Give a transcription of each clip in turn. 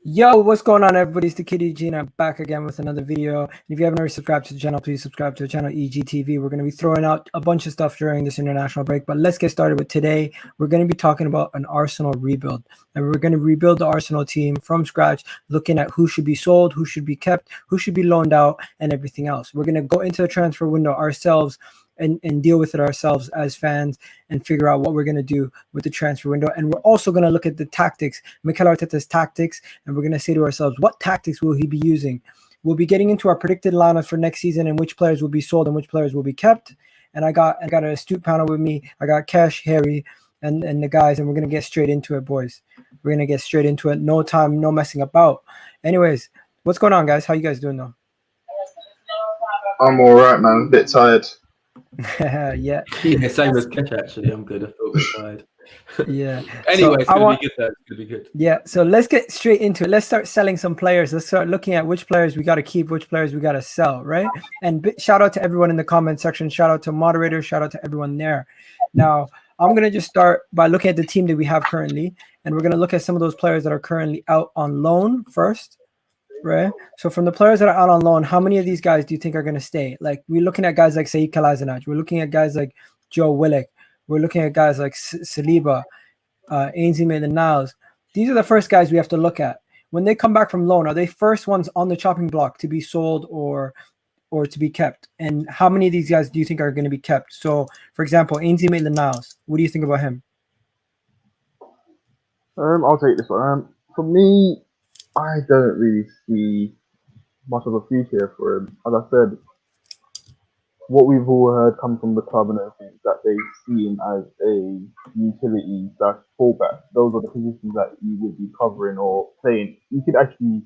Yo, what's going on, everybody? It's the Kid EG, and I'm back again with another video. And if you haven't already subscribed to the channel, please subscribe to the channel EGTV. We're going to be throwing out a bunch of stuff during this international break, but let's get started with today. We're going to be talking about an Arsenal rebuild, and we're going to rebuild the Arsenal team from scratch, looking at who should be sold, who should be kept, who should be loaned out, and everything else. We're going to go into the transfer window ourselves and deal with it ourselves as fans and figure out what we're going to do with the transfer window. And we're also going to look at the tactics, Mikel Arteta's tactics, and we're going to say to ourselves, what tactics will he be using? We'll be getting into our predicted lineup for next season and which players will be sold and which players will be kept. And I got an astute panel with me. I got Cash, Harry, and the guys, and we're going to get straight into it, boys. We're going to get straight into it. No time, no messing about. Anyways, what's going on, guys? How you guys doing, though? I'm all right, man. A bit tired. Yeah, same as Kesh, actually. I'm good. I feel a bit tired. Yeah. Anyway, So it's going to be good, though. It's going to be good. Yeah, so let's get straight into it. Let's start selling some players. Let's start looking at which players we got to keep, which players we got to sell, right? And shout out to everyone in the comment section. Shout out to moderators. Shout out to everyone there. Now, I'm going to just start by looking at the team that we have currently, and we're going to look at some of those players that are currently out on loan first, right? So from the players that are out on loan, how many of these guys do you think are going to stay? Like, we're looking at guys like Said Kolasinac. We're looking at guys like Joe Willock. We're looking at guys like Saliba, Ainsley Maitland-Niles. These are the first guys we have to look at. When they come back from loan, are they first ones on the chopping block to be sold or to be kept? And how many of these guys do you think are going to be kept? So, for example, Ainsley Maitland-Niles, what do you think about him? I'll take this one. For me, I don't really see much of a future for him. As I said, what we've all heard come from the club and everything, that they see him as a utility / fullback. Those are the positions that he would be covering or playing. He could actually,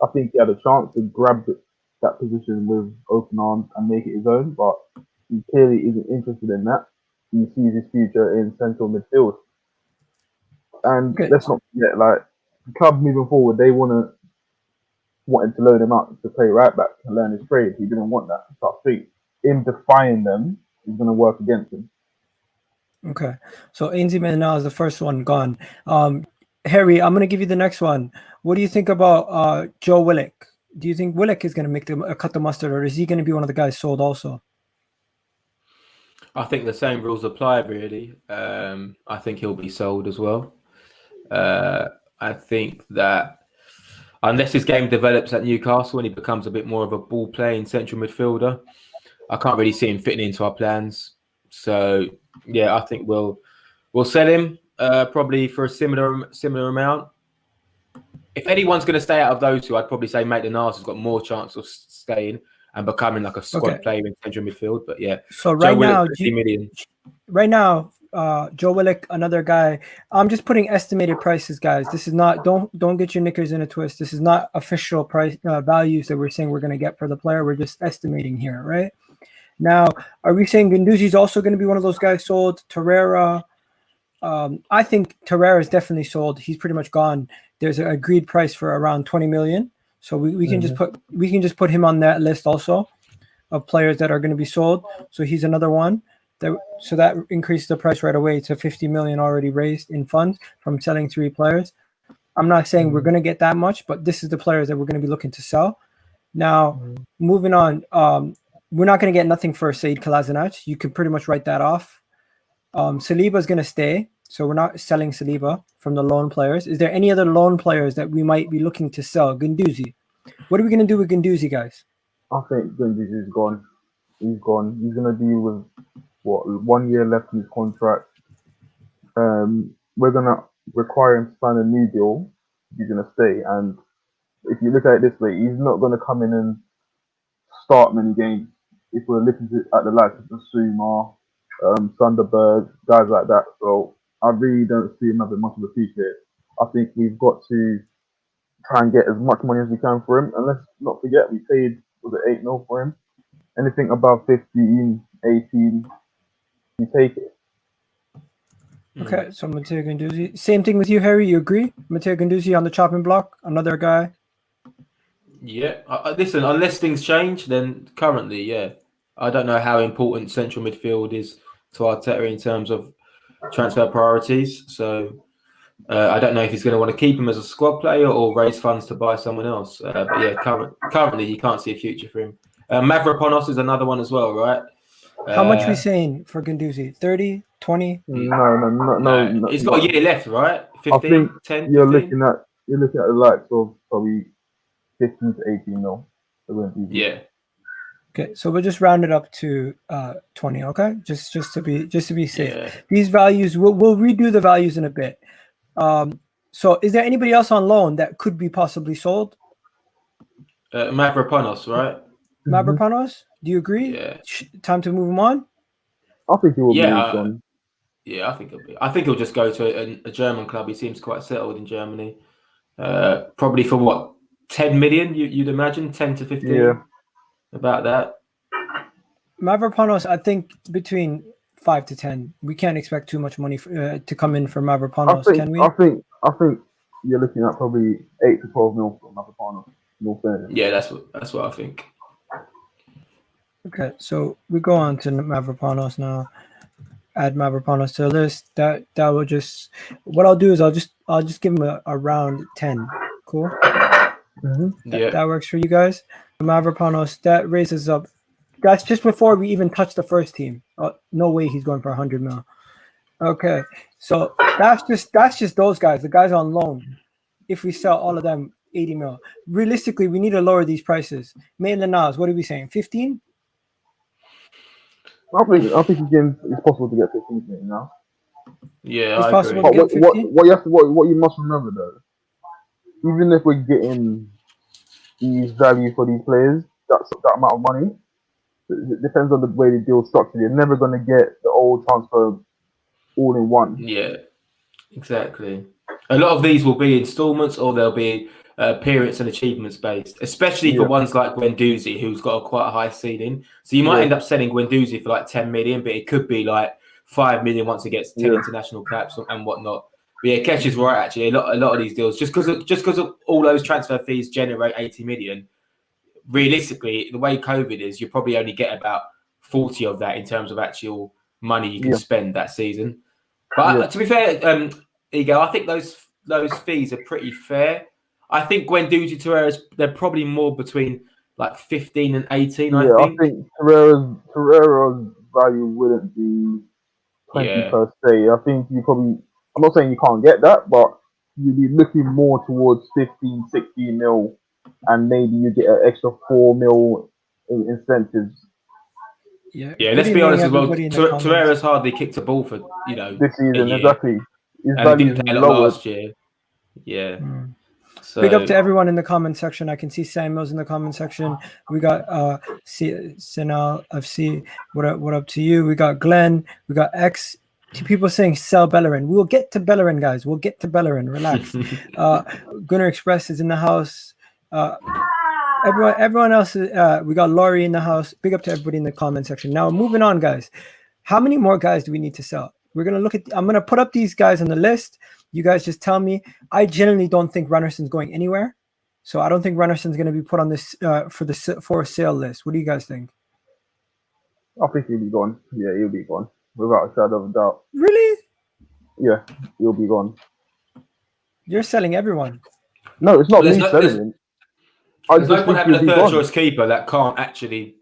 I think he had a chance to grab that position with open arms and make it his own, but he clearly isn't interested in that. He sees his future in central midfield. And let's not forget, like, the club moving forward, they wanted to load him up to play right back and learn his trade. He didn't want that. So I think him defying them is going to work against him. Okay, so Ainsley Maitland-Niles is the first one gone. Harry, I'm going to give you the next one. What do you think about Joe Willock? Do you think Willock is going to make cut the mustard, or is he going to be one of the guys sold also? I think the same rules apply, really. I think he'll be sold as well. I think that unless his game develops at Newcastle and he becomes a bit more of a ball-playing central midfielder, I can't really see him fitting into our plans. So, yeah, I think we'll sell him probably for a similar amount. If anyone's going to stay out of those two, I'd probably say Maitland-Niles has got more chance of staying and becoming like a squad player in central midfield. But yeah, so right now, Joe Willock, another guy. I'm just putting estimated prices, guys. This is not, don't get your knickers in a twist. This is not official price values that we're saying we're going to get for the player. We're just estimating here, right? Now, are we saying Guendouzi is also going to be one of those guys sold? Torreira, I think Torreira is definitely sold. He's pretty much gone. There's an agreed price for around 20 million. So we can just put him on that list also of players that are going to be sold. So he's another one. So that increased the price right away to 50 million already raised in funds from selling 3 players. I'm not saying we're going to get that much, but this is the players that we're going to be looking to sell. Now, moving on, we're not going to get nothing for Said Kolasinac. You can pretty much write that off. Saliba is going to stay, so we're not selling Saliba from the loan players. Is there any other loan players that we might be looking to sell? Guendouzi. What are we going to do with Guendouzi, guys? I think Guendouzi is gone. He's gone. He's going to deal with 1 year left in his contract. We're going to require him to sign a new deal. He's going to stay. And if you look at it this way, he's not going to come in and start many games. If we're looking at the likes of Bissouma, Berge, guys like that. So I really don't see another much of a future. I think we've got to try and get as much money as we can for him. And let's not forget, we paid, was it 8 mil for him? Anything above 15, 18, you take it. Okay, so Matteo Guendouzi. Same thing with you, Harry. You agree? Matteo Guendouzi on the chopping block, another guy. Yeah, listen, unless things change, then currently, yeah. I don't know how important central midfield is to Arteta in terms of transfer priorities. So, I don't know if he's going to want to keep him as a squad player or raise funds to buy someone else. But yeah, currently you can't see a future for him. Mavropanos is another one as well, right? How much we saying for Guendouzi? 30, 20? No. He's got a year left, right? 15, I think 10, you're 15? looking at the likes of probably 15 to 18 mil. Yeah. Okay, so we'll just round it up to 20. Okay, just to be safe. Yeah. These values, we'll redo the values in a bit. So is there anybody else on loan that could be possibly sold? Mavropanos, right? Mavropanos, do you agree? Yeah. Time to move him on. I think he will be on. Yeah, I think he'll just go to a German club. He seems quite settled in Germany. Probably for what, 10 million? You'd imagine 10 to 15. Yeah. About that. Mavropanos, I think between 5 to 10. We can't expect too much money to come in for Mavropanos, can we? I think you're looking at probably 8 to 12 mil for Mavropanos. Yeah, that's what I think. Okay, so we go on to Mavropanos now. Add Mavropanos to the list. That will just. What I'll do is I'll just give him a round 10. Cool. That works for you guys. Mavropanos, that raises up. That's just before we even touch the first team. No way he's going for 100 mil. Okay, so that's just those guys. The guys on loan. If we sell all of them 80 mil, realistically, we need to lower these prices. Maitland-Niles, what are we saying? 15? I think again it's possible to get 15 million now. Yeah, it's I possible agree. to get 15? What you must remember though, even if we're getting these value for these players, that amount of money, it depends on the way the deal structured. You're never going to get the old transfer all in one. Yeah, exactly. A lot of these will be installments or they'll be appearance and achievements based, especially for ones like Guendouzi, who's got quite a high ceiling. So you might end up selling Guendouzi for like 10 million, but it could be like 5 million once it gets 10 international caps and whatnot. But yeah, Kesh is right actually. A lot of these deals, just because of all those transfer fees generate 80 million. Realistically, the way COVID is, you probably only get about 40 of that in terms of actual money you can spend that season. But to be fair, Ego, I think those fees are pretty fair. I think Guendouzi, Torreira, they're probably more between like 15 and 18. I think Torreira's value wouldn't be 20 per se. I think you probably. I'm not saying you can't get that, but you'd be looking more towards 15, 16 mil, and maybe you get an extra 4 mil in incentives. Yeah, let's be honest as well. Torreira's hardly kicked a ball for this season, exactly. His and he value didn't play is a lot lower. last year. Yeah. So, big up to everyone in the comment section. I can see Samuel's in the comment section. We got Sinal FC. What up to you? We got Glenn. We got X. People saying sell Bellerin. We'll get to Bellerin, guys. We'll get to Bellerin. Relax. Gunner Express is in the house. Everyone else. We got Laurie in the house. Big up to everybody in the comment section. Now moving on, guys. How many more guys do we need to sell? We're gonna look at. I'm gonna put up these guys on the list. You guys just tell me. I generally don't think Runnerson's going anywhere, so I don't think Runnerson's going to be put on this for a sale list. What do you guys think? I think he'll be gone. Yeah, he'll be gone without a shadow of a doubt. Really? Yeah, he'll be gone. You're selling everyone. No, it's not me selling him. There's no point having a third choice keeper that can't actually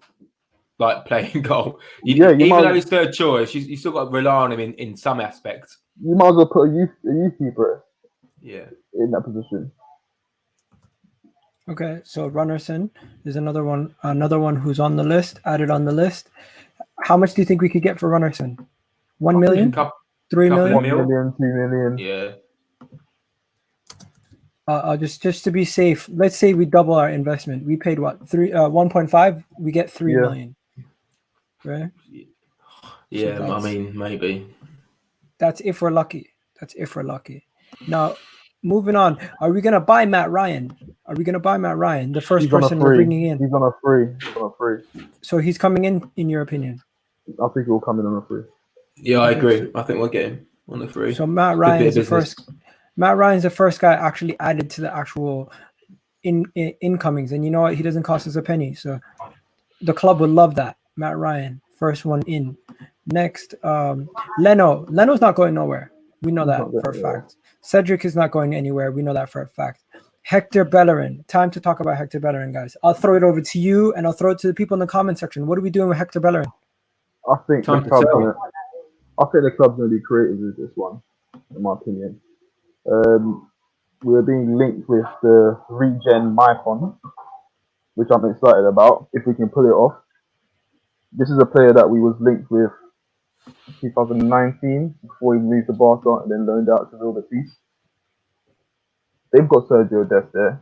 like play in goal. Even though he's third choice, you still got to rely on him in some aspects. You might as well put a youth keeper in that position. Okay, so Runnerson is another one who's on the list, added on the list. How much do you think we could get for Runnerson? 1 million? 3 million? 1 million, 2 million. Yeah. Just to be safe, let's say we double our investment. We paid what? 1.5, we get 3 million. Right? Yeah, so I mean maybe. That's if we're lucky. Now, moving on. Are we going to buy Matt Ryan? The first person we're bringing in. He's on a free. So he's coming in your opinion? I think he'll come in on a free. Yeah, I agree. I think we'll get him on the free. So Matt Ryan's the first guy actually added to the actual incomings. And you know what? He doesn't cost us a penny. So the club would love that. Matt Ryan, first one in. Next, Leno. Leno's not going nowhere. We know He's that not going for a anywhere. fact. Cedric is not going anywhere. We know that for a fact. Hector Bellerin. Time to talk about Hector Bellerin, guys. I'll throw it over to you, and I'll throw it to the people in the comment section. What are we doing with Hector Bellerin? I think the Time to club's tell. gonna. I think the club's gonna be creative with this one, in my opinion. We're being linked with the regen Mycon, which I'm excited about. If we can pull it off, this is a player that we was linked with 2019 before he moved to Barca and then loaned out to Real Betis. They've got Sergio Dest there.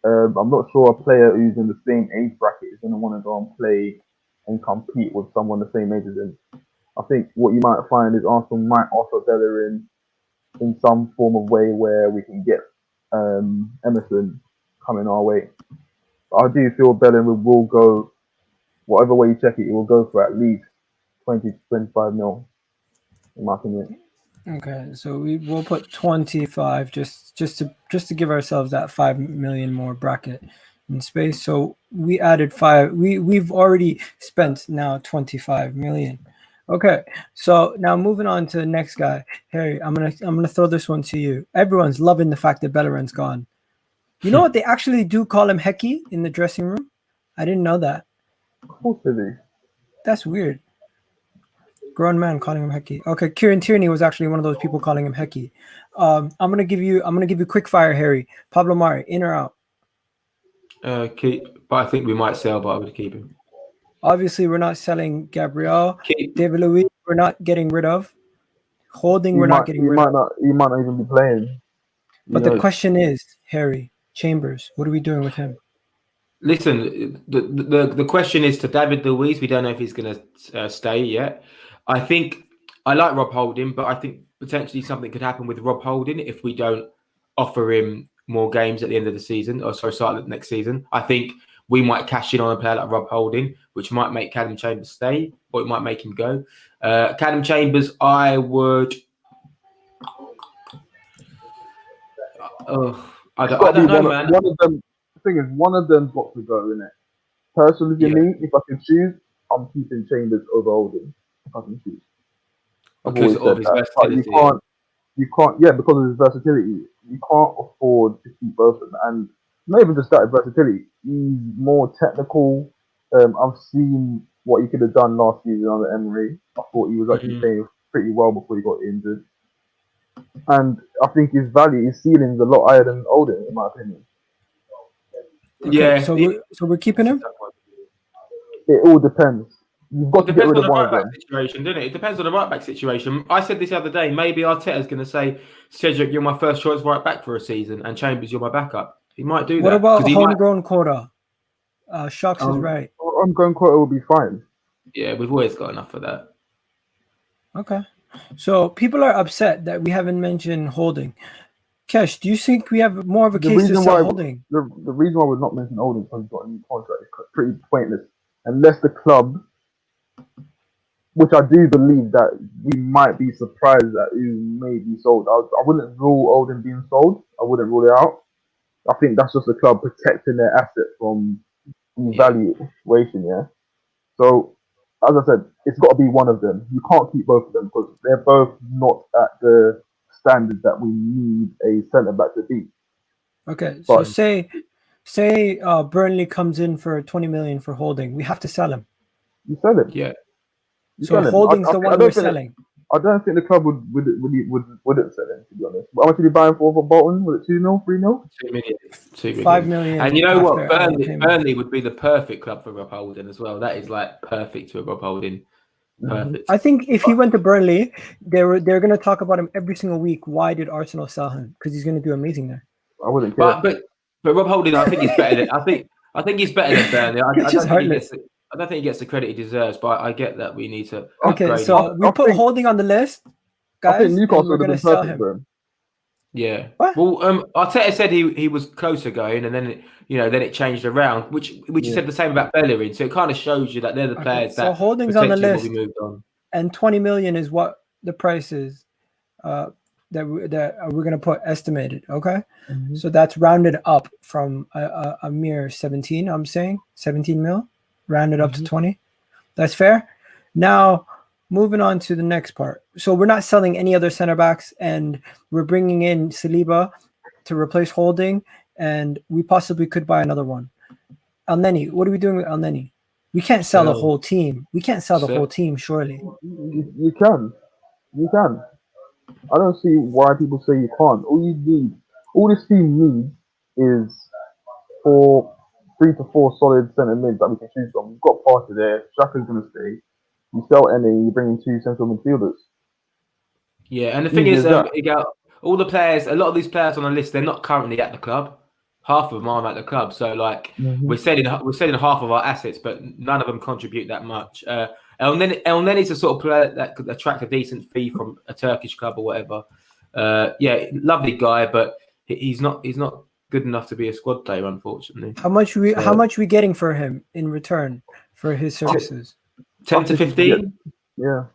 I'm not sure a player who's in the same age bracket is going to want to go and play and compete with someone the same age as him. I think what you might find is Arsenal might offer Bellerin in some form of way where we can get Emerson coming our way. But I do feel Bellerin will go, whatever way you check it, it will go for at least 20 to 25 mil, in my opinion. Okay, so we'll put 25 just to give ourselves that 5 million more bracket in space. So we added 5. We've already spent now 25 million. Okay, so now moving on to the next guy, Harry. I'm gonna throw this one to you. Everyone's loving the fact that Bellerin's gone. You know what? They actually do call him Hecky in the dressing room. I didn't know that. Of course they do. That's weird. Grown man calling him Hecky. Okay, Kieran Tierney was actually one of those people calling him Hecky. I'm gonna give you quick fire, Harry. Pablo Mari, in or out? Keep, but I think we might sell, but I would keep him. Obviously, we're not selling Gabriel. Keep. David Luiz, we're not getting rid of. Holding, we're not getting rid of. He might not even be playing. But the question is, Harry Chambers, what are we doing with him? Listen, the question is to David Luiz. We don't know if he's going to stay yet. I think I like Rob Holding, but I think potentially something could happen with Rob Holding if we don't offer him more games at the end of the season, or sorry, start of the next season. I think we might cash in on a player like Rob Holding, which might make Callum Chambers stay, or it might make him go. Callum Chambers, I would. I don't know, man. One of them. The thing is, one of them's got to go, isn't it? Personally, for me, if I can choose, I'm keeping Chambers over Holding. If I can choose. Because of his versatility. You can't, yeah, because of his versatility. You can't afford to keep both of them. And not even just that versatility. He's more technical. I've seen what he could have done last season under Emery. I thought he was actually playing pretty well before he got injured. And I think his ceiling is a lot higher than Holding, in my opinion. Okay, yeah. So we're keeping him? It all depends. You've got to get rid of one of them. Situation, doesn't it? It depends on the right back situation. I said this the other day. Maybe Arteta's going to say, "Cedric, you're my first choice right back for a season, and Chambers, you're my backup." He might do that. What about homegrown quota? Shocks is right. Homegrown quota will be fine. Yeah, we've always got enough for that. Okay, so people are upset that we haven't mentioned Holding. Kesh, do you think we have more of a case to sell Holding? The reason why we're not mentioning Holding is because he's got a new contract. It's pretty pointless unless the club. Which I do believe that we might be surprised that he may be sold. I wouldn't rule Holding being sold. I wouldn't rule it out. I think that's just the club protecting their asset from devaluation, yeah? So, as I said, it's got to be one of them. You can't keep both of them because they're both not at the standard that we need a centre-back to be. Okay, so say Burnley comes in for 20 million for Holding. We have to sell him. You sell him. Yeah. So Holding's the one we're selling. I don't think the club wouldn't sell him, to be honest. How much did he buy him for Bolton? Was it 2 mil, 3 mil? 2 million. 2 million. 5 million. And you know what? Burnley would be the perfect club for Rob Holding as well. That is like perfect for Rob Holding. Perfect. I think if he went to Burnley, they're going to talk about him every single week. Why did Arsenal sell him? Because he's going to do amazing there. I wouldn't care. But Rob Holding, I think he's better than I think he's better than Burnley. I don't think he gets the credit he deserves, but I get that we need to. Okay, so we put Holding on the list, guys. I think Newcastle would have been perfect for him. Yeah. What? Well, Arteta said he was closer going, and then it changed around, which you said the same about Bellerin. So it kind of shows you that they're the players that. So Holding's on the list, moved on. And 20 million is what the price is that we're going to put estimated. Okay, so that's rounded up from a mere 17. I'm saying 17 mil. Rounded up to 20. That's fair. Now, moving on to the next part. So we're not selling any other center backs, and we're bringing in Saliba to replace Holding, and we possibly could buy another one. Elneny, what are we doing with Elneny? We can't sell the whole team. We can't sell the whole team, surely. You can. You can. I don't see why people say you can't. All this team needs is 3 to 4 solid centre mids that we can choose from. We've got Partey there. Xhaka's going to stay. You sell any, you bring in 2 central midfielders. Yeah, and the thing is, all the players, a lot of these players on the list, they're not currently at the club. Half of them aren't at the club, so like we're selling half of our assets, but none of them contribute that much. Elneny's a sort of player that could attract a decent fee from a Turkish club or whatever. Yeah, lovely guy, but he's not good enough to be a squad player, unfortunately. How much we getting for him in return for his services? 10 to 15. Yeah.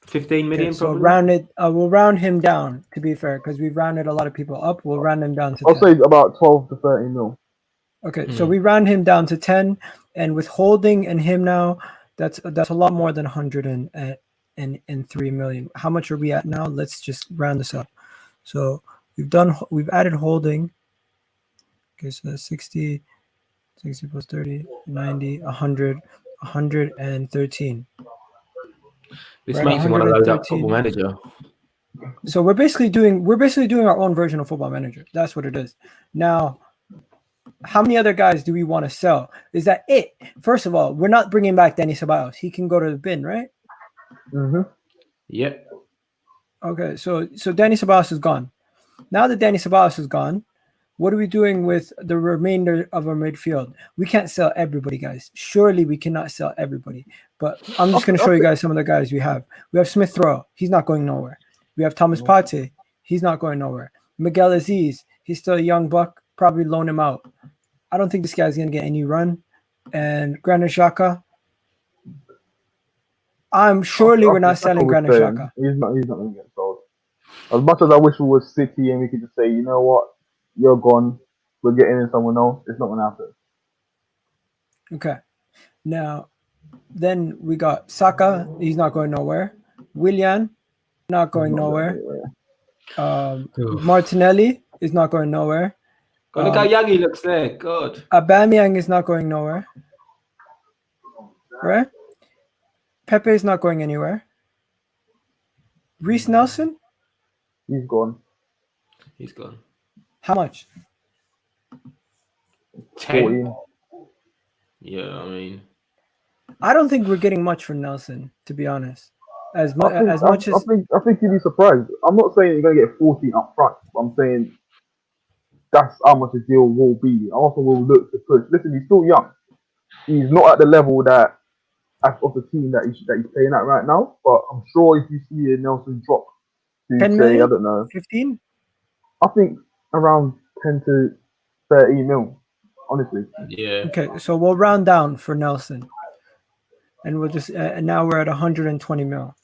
15 million, so probably. we'll round him down, to be fair, because we've rounded a lot of people up. We'll round him down to I'll 10. say about 12 to 13 mil. Okay, so we round him down to 10, and with Holding and him now, that's a lot more than 103 million. How much are we at now? Let's just round this up. So we've added Holding. Okay, so that's 60 plus 30, 90, 100, 113. This makes me want to load up Football Manager. So we're basically doing our own version of Football Manager. That's what it is. Now, how many other guys do we want to sell? Is that it? First of all, we're not bringing back Dani Ceballos. He can go to the bin, right? Mm-hmm. Yep. Okay, so Dani Ceballos is gone. Now that Dani Ceballos is gone, what are we doing with the remainder of our midfield? We can't sell everybody, guys. Surely we cannot sell everybody. But I'm just going to show you guys some of the guys we have. We have Smith Rowe. He's not going nowhere. We have Thomas Partey. He's not going nowhere. Miguel Aziz. He's still a young buck. Probably loan him out. I don't think this guy's going to get any run. And Granit Xhaka. We're not selling Granit Xhaka. He's not going to get sold. As much as I wish we were City and we could just say, you know what? You're gone. We're getting in someone else. It's not going to happen. Okay. Now, then we got Saka. He's not going nowhere. Willian, not going nowhere. Martinelli is not going nowhere. Look how young he looks there. God. Aubameyang is not going nowhere. Right? Pepe is not going anywhere. Reece Nelson? He's gone. He's gone. How much? 10. 14. Yeah, I mean, I don't think we're getting much from Nelson, to be honest. I think you'd be surprised. I'm not saying you're going to get 14 up front. But I'm saying that's how much the deal will be. Arsenal will look to push. Listen, he's still young. He's not at the level of the team that he's playing at right now. But I'm sure if you see a Nelson drop to 10 say, million? I don't know, 15? I think around 10 to 30 mil, honestly. yeah. Okay, so we'll round down for Nelson. And we'll just, and now we're at 120 mil.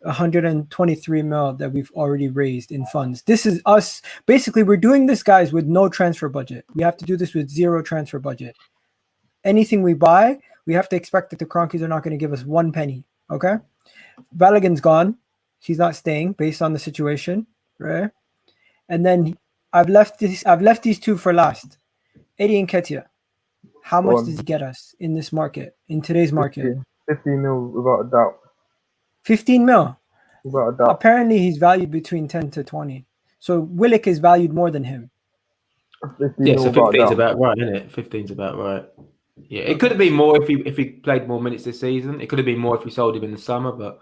123 mil that we've already raised in funds. This is us. Basically, we're doing this, guys, with no transfer budget. We have to do this with zero transfer budget. Anything we buy, we have to expect that the Cronkies are not going to give us 1 penny. Okay? Balogun's gone. He's not staying based on the situation, right? And then I've left these two for last. Eddie Nketiah. How much does he get us in this market, in today's market? 15 mil without a doubt. 15 mil. Without a doubt. Apparently, he's valued between 10 to 20. So Willock is valued more than him. Yeah, so 15's about right, isn't it? 15's about right. Yeah, it could have been more if he played more minutes this season. It could have been more if we sold him in the summer, but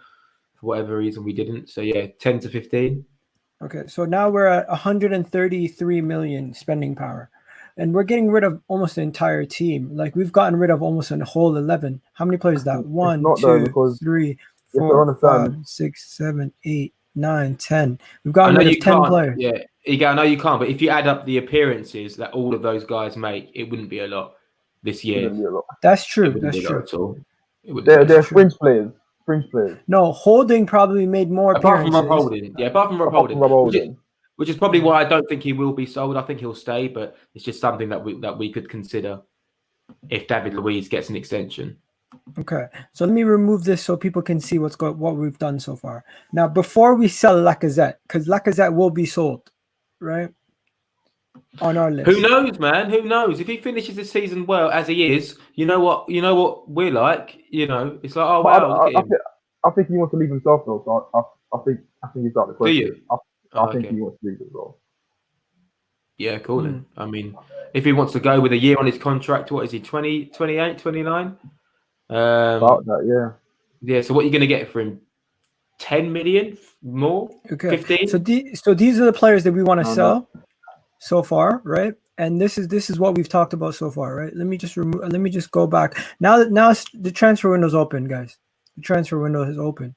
for whatever reason we didn't. So yeah, 10 to 15. Okay, so now we're at 133 million spending power. And we're getting rid of almost the entire team. Like, we've gotten rid of almost a whole 11. How many players is that? 1, 2, 3, 4, 5, 6, 7, 8, 9, 10. We've gotten rid of 10 players. Yeah, I know you can't, but if you add up the appearances that all of those guys make, it wouldn't be a lot this year. That's true. That's true. They're fringe players. No, Holding probably made more appearances. Apart from Rob Holding. Which is probably why I don't think he will be sold. I think he'll stay, but it's just something that we could consider if David Luiz gets an extension. Okay, so let me remove this so people can see what we've done so far. Now, before we sell Lacazette, because Lacazette will be sold, right? On our list. Who knows, man? Who knows? If he finishes the season well as he is, you know what? You know what we're like. You know, it's like, oh But wow, look at him. I think he wants to leave himself though. So I think he's out the Do question. you? I Oh, think okay. he wants to leave as well. Yeah, cool then. I mean, if he wants to go with a year on his contract, what is he, 20, 28, 29? About that, yeah. Yeah, so what are you going to get for him? 10 million more? Okay, 15? so these are the players that we want to No, sell so far, right? And this is what we've talked about so far, right? Let me just go back. Now the transfer window's open, guys. The transfer window is open.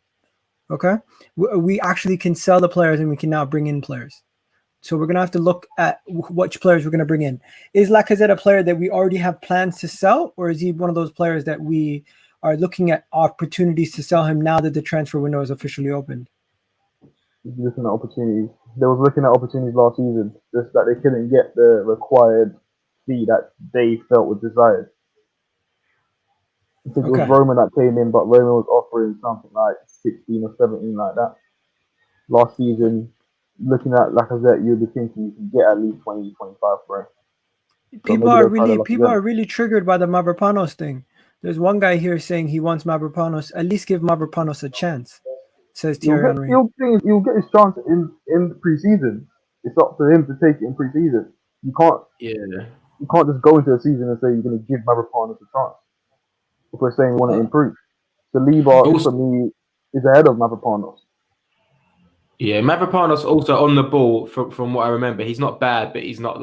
Okay, we actually can sell the players and we can now bring in players. So we're gonna have to look at which players we're gonna bring in. Is Lacazette a player that we already have plans to sell, or is he one of those players that we are looking at opportunities to sell him now that the transfer window is officially opened? he's looking at opportunities. They was looking at opportunities last season, just that they couldn't get the required fee that they felt was desired. I think it was Okay. Roman that came in, but Roman was offering something like 16 or 17 like that. Last season, looking at Lacazette, you'd be thinking you can get at least 20, 25 for him. So People maybe are they'll try their really luck people again. are really triggered by the Mavropanos thing. There's one guy here saying he wants Mavropanos. At least give Mavropanos a chance, says Thierry Henry. He'll get his chance in pre-season. It's up to him to take it in pre-season. Yeah. You can't just go into a season and say you're going to give Mavropanos a chance. If we're saying we want to Uh, improve, Saliba Also, for me is ahead of Mavropanos. yeah, Mavropanos also on the ball, from what I remember. He's not bad, but he's not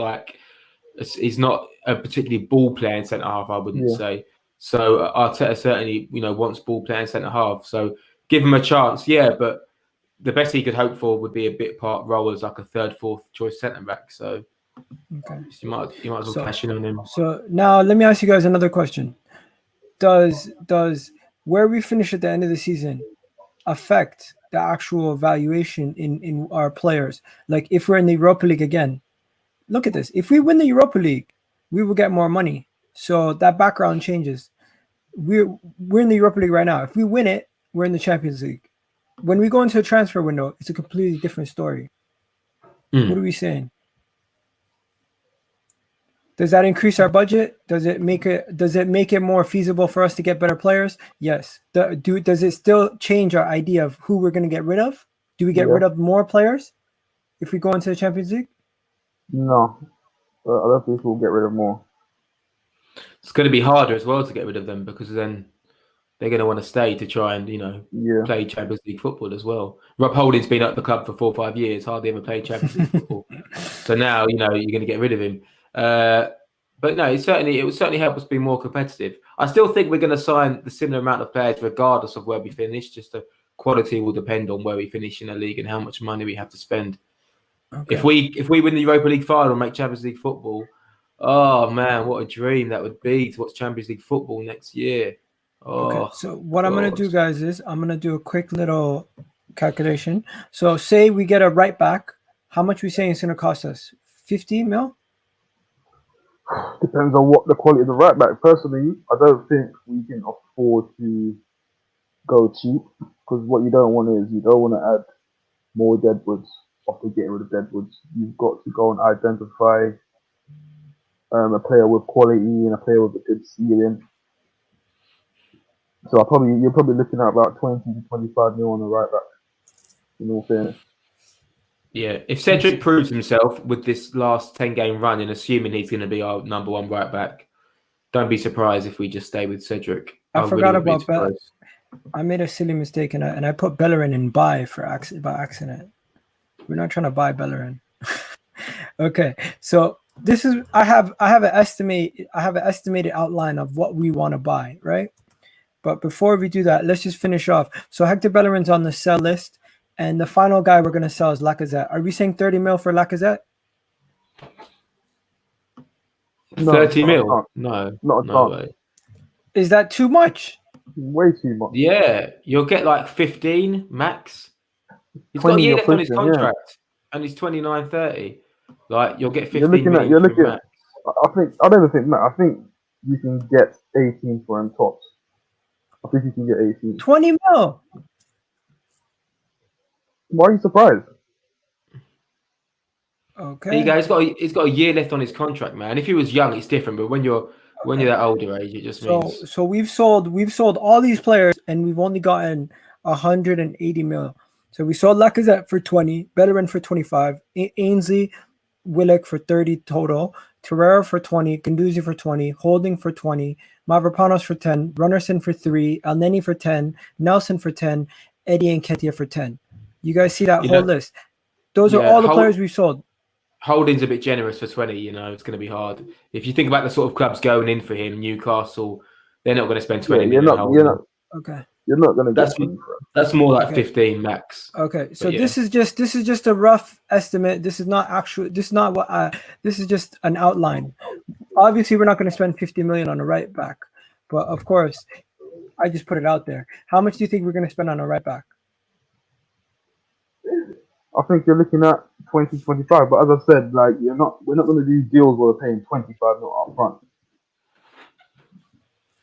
a particularly ball playing centre half, I wouldn't Yeah. say. So Arteta certainly, wants ball playing centre half. So give him a chance, yeah. But the best he could hope for would be a bit part role as like a third, fourth choice centre back. So okay. you might as well cash in on him. So now let me ask you guys another question. Does where we finish at the end of the season affect the actual valuation in our players? Like if we're in the Europa League again, look at this. If we win the Europa League, we will get more money. So that background changes. We're in the Europa League right now. If we win it, we're in the Champions League. When we go into a transfer window, it's a completely different story. What are we saying? Does that increase our budget? Does it make it more feasible for us to get better players? Yes. Does it still change our idea of who we're going to get rid of? Do we get Yeah. rid of more players if we go into the Champions League? No, I don't think we'll get rid of more. It's going to be harder as well to get rid of them because then they're going to want to stay to try and Yeah. play Champions League football as well. Rob Holding's been at the club for 4 or 5 years, hardly ever played Champions League football. So now you're going to get rid of him. But no, it would certainly help us be more competitive. I still think we're going to sign the similar amount of players regardless of where we finish. Just the quality will depend on where we finish in a league and how much money we have to spend. Okay. If we win the Europa League final and make Champions League football, oh man, what a dream that would be to watch Champions League football next year. Oh, okay. So what I'm going to do, guys, is I'm going to do a quick little calculation. So say we get a right back. How much we saying it's going to cost us? 50 mil? Depends on what the quality of the right back. Personally, I don't think we can afford to go cheap because what you don't want is you don't want to add more deadwoods after getting rid of deadwoods. You've got to go and identify a player with quality and a player with a good ceiling. So you're probably looking at about 20 to 25 mil on the right back. In all fairness. Yeah, if Cedric proves himself with this last 10-game run and assuming he's going to be our number one right back, don't be surprised if we just stay with Cedric. I forgot about Bellerin. I made a silly mistake and I put Bellerin in buy by accident. We're not trying to buy Bellerin. Okay, so this is I have an estimated outline of what we want to buy, right? But before we do that, let's just finish off. So Hector Bellerin's on the sell list. And the final guy we're going to sell is Lacazette. Are we saying 30 mil for Lacazette? 30 mil? No. Not a chance. Way. Is that too much? Way too much. Yeah, you'll get like 15 max. He's got a year left on his contract, and he's 29, 30. Like you'll get 15 million. You're looking at, I don't even think Matt. I think you can get 18 for him tops. I think he can get 18. 20 mil. Why are you surprised? Okay. He's got a year left on his contract, man. If he was young, it's different. But when you're that older age, it just means. So we've sold all these players, and we've only gotten 180 mil. So we sold Lacazette for 20, Bellerin for 25, Ainsley, Willock for 30 total, Torreira for 20, Guendouzi for 20, Holding for 20, Mavropanos for 10, Runnerson for 3, Elneny for 10, Nelson for 10, Eddie Nketiah for 10. You guys see that whole list? Those are all the players we sold. Holding's a bit generous for 20. You know, it's going to be hard. If you think about the sort of clubs going in for him, Newcastle, they're not going to spend 20 million. Okay. You're not going to get 20 for him. That's more like 15 max. Okay, so this is just a rough estimate. This is not actual. This is not what. This is just an outline. Obviously, we're not going to spend 50 million on a right back, but of course, I just put it out there. How much do you think we're going to spend on a right back? I think you're looking at 20, 25. But as I said, like we're not going to do deals where we're paying 25 mil up front.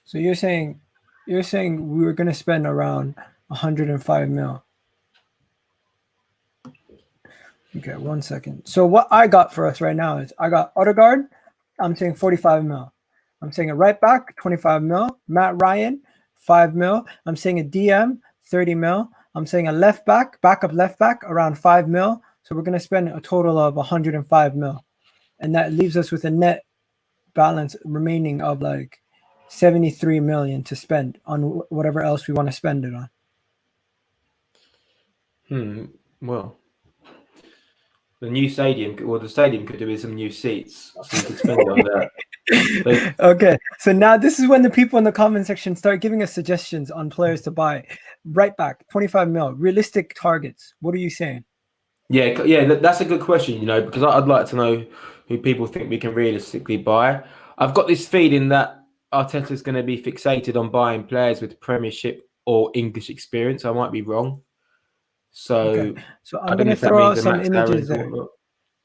So you're saying we were going to spend around 105 mil. Okay, 1 second. So what I got for us right now is I got Odegaard. I'm saying 45 mil. I'm saying a right back, 25 mil. Matt Ryan, 5 mil. I'm saying a DM, 30 mil. I'm saying a left back, backup left back, around 5 mil. So we're going to spend a total of 105 mil. And that leaves us with a net balance remaining of like 73 million to spend on whatever else we want to spend it on. Well, the stadium could do with some new seats, so you could spend it on that. Okay, so now this is when the people in the comment section start giving us suggestions on players to buy. Right back, 25 mil, realistic targets. What are you saying? Yeah, that's a good question, you know, because I'd like to know who people think we can realistically buy. I've got this feeling that Arteta's going to be fixated on buying players with Premiership or English experience. I might be wrong. So I'm going to throw out some images there.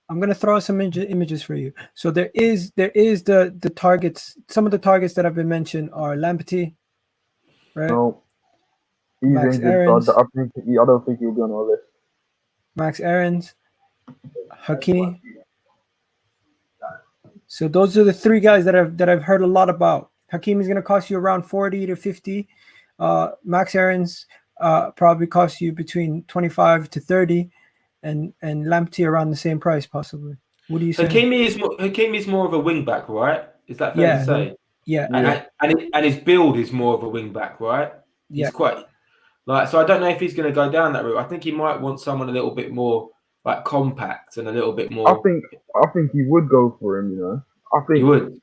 I'm going to throw out some images for you. So there is the targets. Some of the targets that have been mentioned are Lamptey, right? No, he's Max injured. Aarons. I don't think he'll be on our list. Max Aarons, Hakimi. So those are the three guys that I've heard a lot about. Hakimi is going to cost you around 40 to 50. Max Aarons probably cost you between 25 to 30, and Lamptey around the same price possibly. What do you say? Hakimi is more of a wing back, right? Is that fair to say? Yeah. And his build is more of a wing back, right? He's quite so I don't know if he's going to go down that route. I think he might want someone a little bit more like compact and a little bit more. I think he would go for him. You know, I think he would.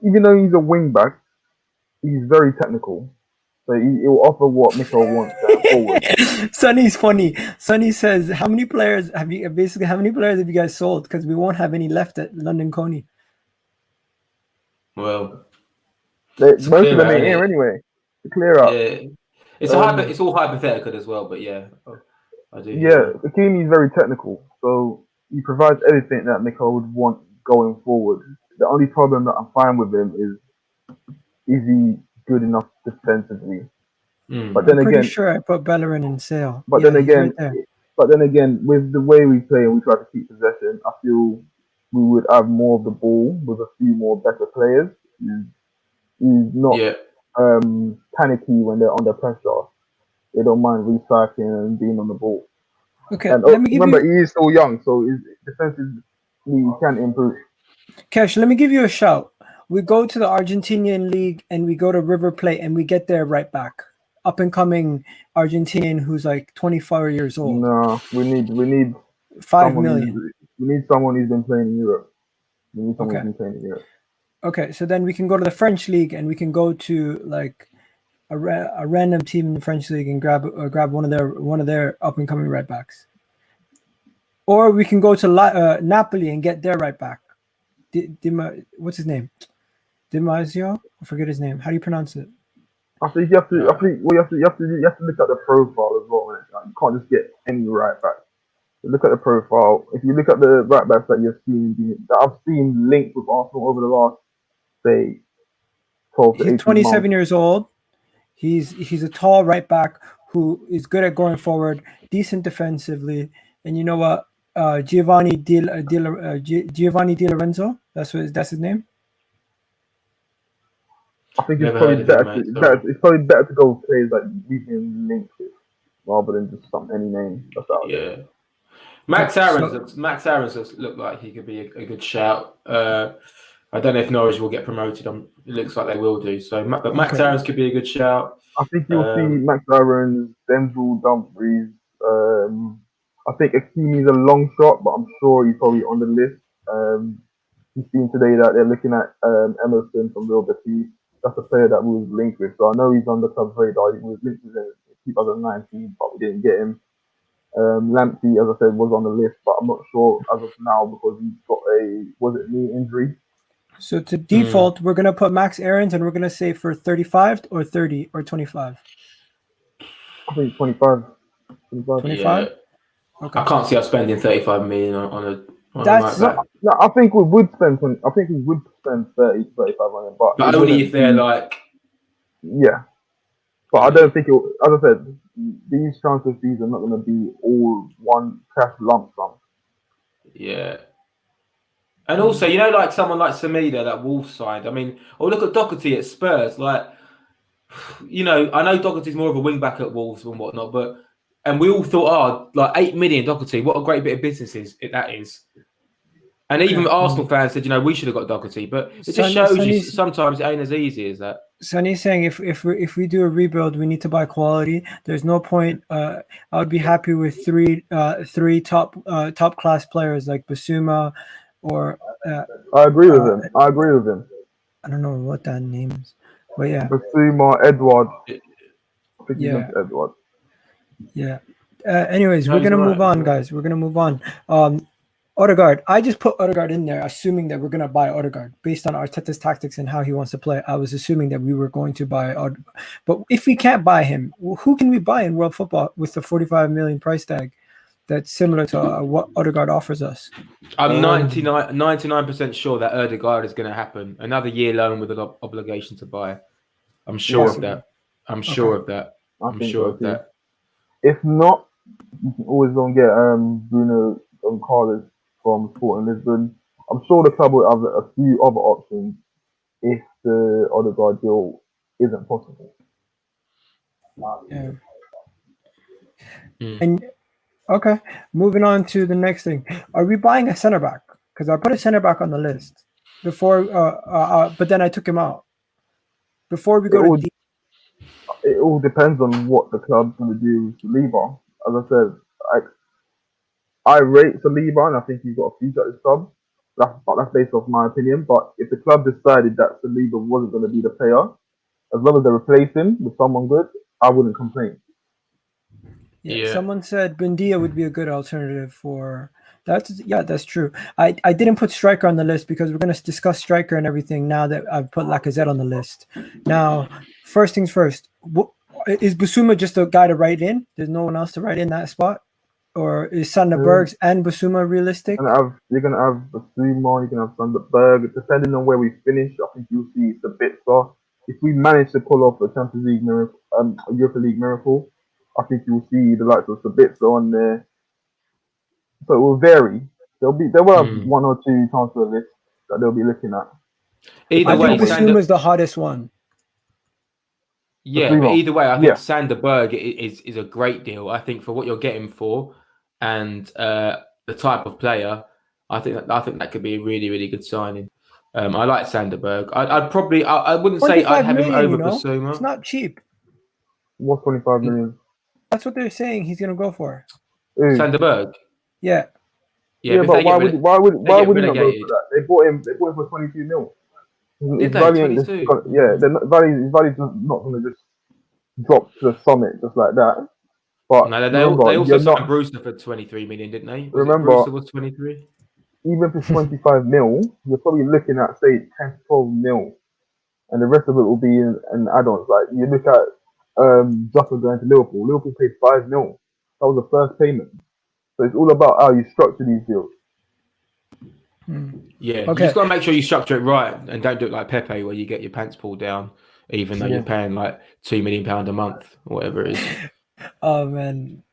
Even though he's a wing back, he's very technical. So he will offer what Mikel wants going forward. Sonny's funny. Sonny says, "How many players have you guys sold? Because we won't have any left at London Coney." Well, most of them ain't here anyway. To clear up. Yeah, it's all hypothetical as well. But yeah, I do. Yeah, Hakimi is very technical, so he provides everything that Mikel would want going forward. The only problem that I'm fine with him is he good enough defensively? But then I'm again, pretty sure I put Bellerin in sale. But then again, with the way we play and we try to keep possession, I feel we would have more of the ball with a few more better players. He's not panicky when they're under pressure. They don't mind recycling and being on the ball. Okay, and remember, he is still young, so his defensively can improve. Kesh, let me give you a shout. We go to the Argentinian league and we go to River Plate and we get their right back, up and coming Argentinian who's like 24 years old. No, we need 5 million. We need someone who's been playing in Europe. We need someone who's been playing in Europe. Okay, so then we can go to the French league and we can go to like a random team in the French league and grab one of their up and coming right backs, or we can go to Napoli and get their right back. What's his name? Dimasio? I forget his name. How do you pronounce it? I think you have to look at the profile as well. Man. You can't just get any right back. You look at the profile. If you look at the right backs that I've seen linked with Arsenal over the last, say, 12 to He's 18 27 months. years old. He's a tall right back who is good at going forward, decent defensively, and you know what? Giovanni Di Lorenzo. That's his name. I think it's Never probably heard of him, better. mate. Sorry. It's probably better to go with players that we've been linked with rather than just any name that's out there. Yeah. Max Okay, Aaron's look like he could be a good shout. I don't know if Norwich will get promoted. It looks like they will do. So, but Max Okay. Aaron's could be a good shout. I think you'll see Max Aaron's, Denzel Dumfries. I think Akimi's a long shot, but I'm sure he's probably on the list. You've seen today that they're looking at Emerson from Real Betis. That's a player that we was linked with. So I know he's on the club's radar. He was linked with him in 2019, but we didn't get him. Lamptey, as I said, was on the list, but I'm not sure as of now because he's got a knee injury? So to default, we're gonna put Max Aarons, and we're gonna say for 35 or 30 or 25. I think 25. 25. Yeah. Okay. I can't see us spending 35 million on a That's- right back. No, I think we would spend 20. I think we would spend 30, 35 on him, but But only if they're like. Yeah. But I don't think it. As I said, these transfer fees are not going to be all one cash lump sum. Yeah. And also, you know, like someone like Samida that Wolves signed. I mean, or look at Doherty at Spurs. Like, you know, I know Doherty's more of a wing back at Wolves and whatnot, and we all thought, oh, like 8 million Doherty, what a great bit of business that is. And even Arsenal fans said, you know, we should have got Doherty, but it just shows you sometimes it ain't as easy as that. Sonny's saying if we do a rebuild, we need to buy quality. There's no point. I would be happy with three top class players like Bissouma, or I agree with him. I agree with him. I don't know what that name is, but yeah. Bissouma, Edward. I think Yeah. he's Edward. Yeah. Anyways, we're gonna move on, guys. We're gonna move on. Odegaard. I just put Odegaard in there, assuming that we're gonna buy Odegaard based on Arteta's tactics and how he wants to play. I was assuming that we were going to buy Odegaard, but if we can't buy him, who can we buy in world football with the 45 million price tag? That's similar to what Odegaard offers us. I'm 99% sure that Odegaard is going to happen. Another year loan with an obligation to buy. I'm sure of that. I'm sure of that. If not, you can always go and get Bruno Carlos from Sporting Lisbon. I'm sure the club will have a few other options if the Odegaard deal isn't possible. Yeah. And okay, moving on to the next thing. Are we buying a center back? Because I put a center back on the list before, but then I took him out. Before we go to it all depends on what the club's going to do with Saliba. As I said, I rate Saliba and I think he's got a future at this club. That's based off my opinion. But if the club decided that Saliba wasn't going to be the player, as long as they replace him with someone good, I wouldn't complain. Yeah. Someone said Buendia would be a good alternative for that. Yeah, that's true. I didn't put striker on the list because we're going to discuss striker and everything now that I've put Lacazette on the list. Now, first things first, is Bissouma just a guy to write in? There's no one else to write in that spot? Or is Sander Berge and Bissouma realistic? You're going to have Bissouma, you're going to have Sander Berge. Depending on where we finish, I think you'll see it's a bit soft. If we manage to pull off a Champions League miracle, Europa League miracle, I think you'll see the likes of Sabitzer on there. So it will vary. There will have one or two transfer lists that they'll be looking at. I think Bissouma is the hottest one. Yeah, but either way, I think Sander Berge is a great deal. I think for what you're getting for and the type of player, I think that could be a really, really good signing. I like Sander Berge. I wouldn't say I'd have him over Bissouma. It's not cheap. What's 25 million? That's what they're saying he's going to go for. Sander Berge? Yeah. Yeah, but why would he not go for that? They bought him for 22 mil. Did they? 22? His value's not going to just drop to the summit just like that. But no, they also signed Brewster for 23 million, didn't they? Brewster was 23? Even for 25 mil, you're probably looking at, say, 10 to 12 mil. And the rest of it will be in add-ons. Like, you look at Jota going to Liverpool. Liverpool paid 5 mil. That was the first payment. So it's all about how you structure these deals. Yeah, you Okay. just got to make sure you structure it right and don't do it like Pepe, where you get your pants pulled down, even though you're paying like £2 million a month or whatever it is. Oh man,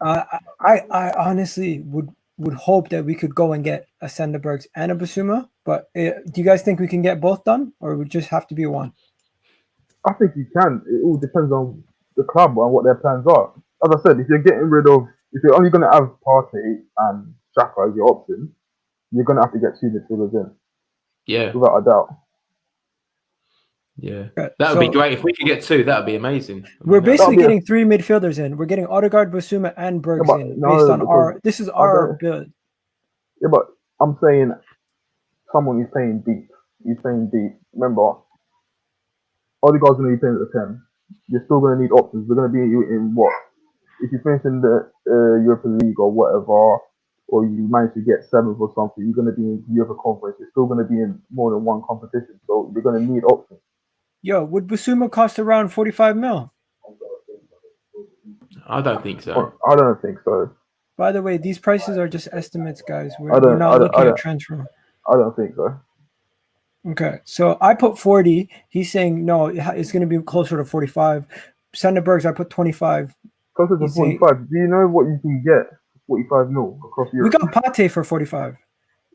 I honestly would hope that we could go and get a Senderbergs and a Bissouma, but do you guys think we can get both done, or would just have to be one? I think you can. It all depends on the club and what their plans are. As I said, if you're only going to have Partey and Xhaka as your option, you're going to have to get 2 midfielders in, Yeah, without a doubt. yeah, Okay, that would be great if we could get 2. That would be amazing. We're basically be getting 3 midfielders in. We're getting Odegaard, Bissouma, and Berge in based on our. This is our build. Yeah, but I'm saying someone who's playing deep. He's playing deep. Remember, Odegaard's going to be playing at the 10. You're still going to need options. We're going to be in what? If you finish in the Europa League or whatever, or you manage to get 7th or something, you're going to be in Europa Conference. You're still going to be in more than one competition. So you're going to need options. Yo, would Bissouma cost around 45 mil? I don't think so. I don't think so. By the way, these prices are just estimates, guys. We're not looking at transfer. I don't think so. Okay, so I put 40. He's saying no, it's going to be closer to 45. Senderbergs, I put 25. Closer to 45. Do you know what you can get? 45 mil across Europe. We got Partey for 45.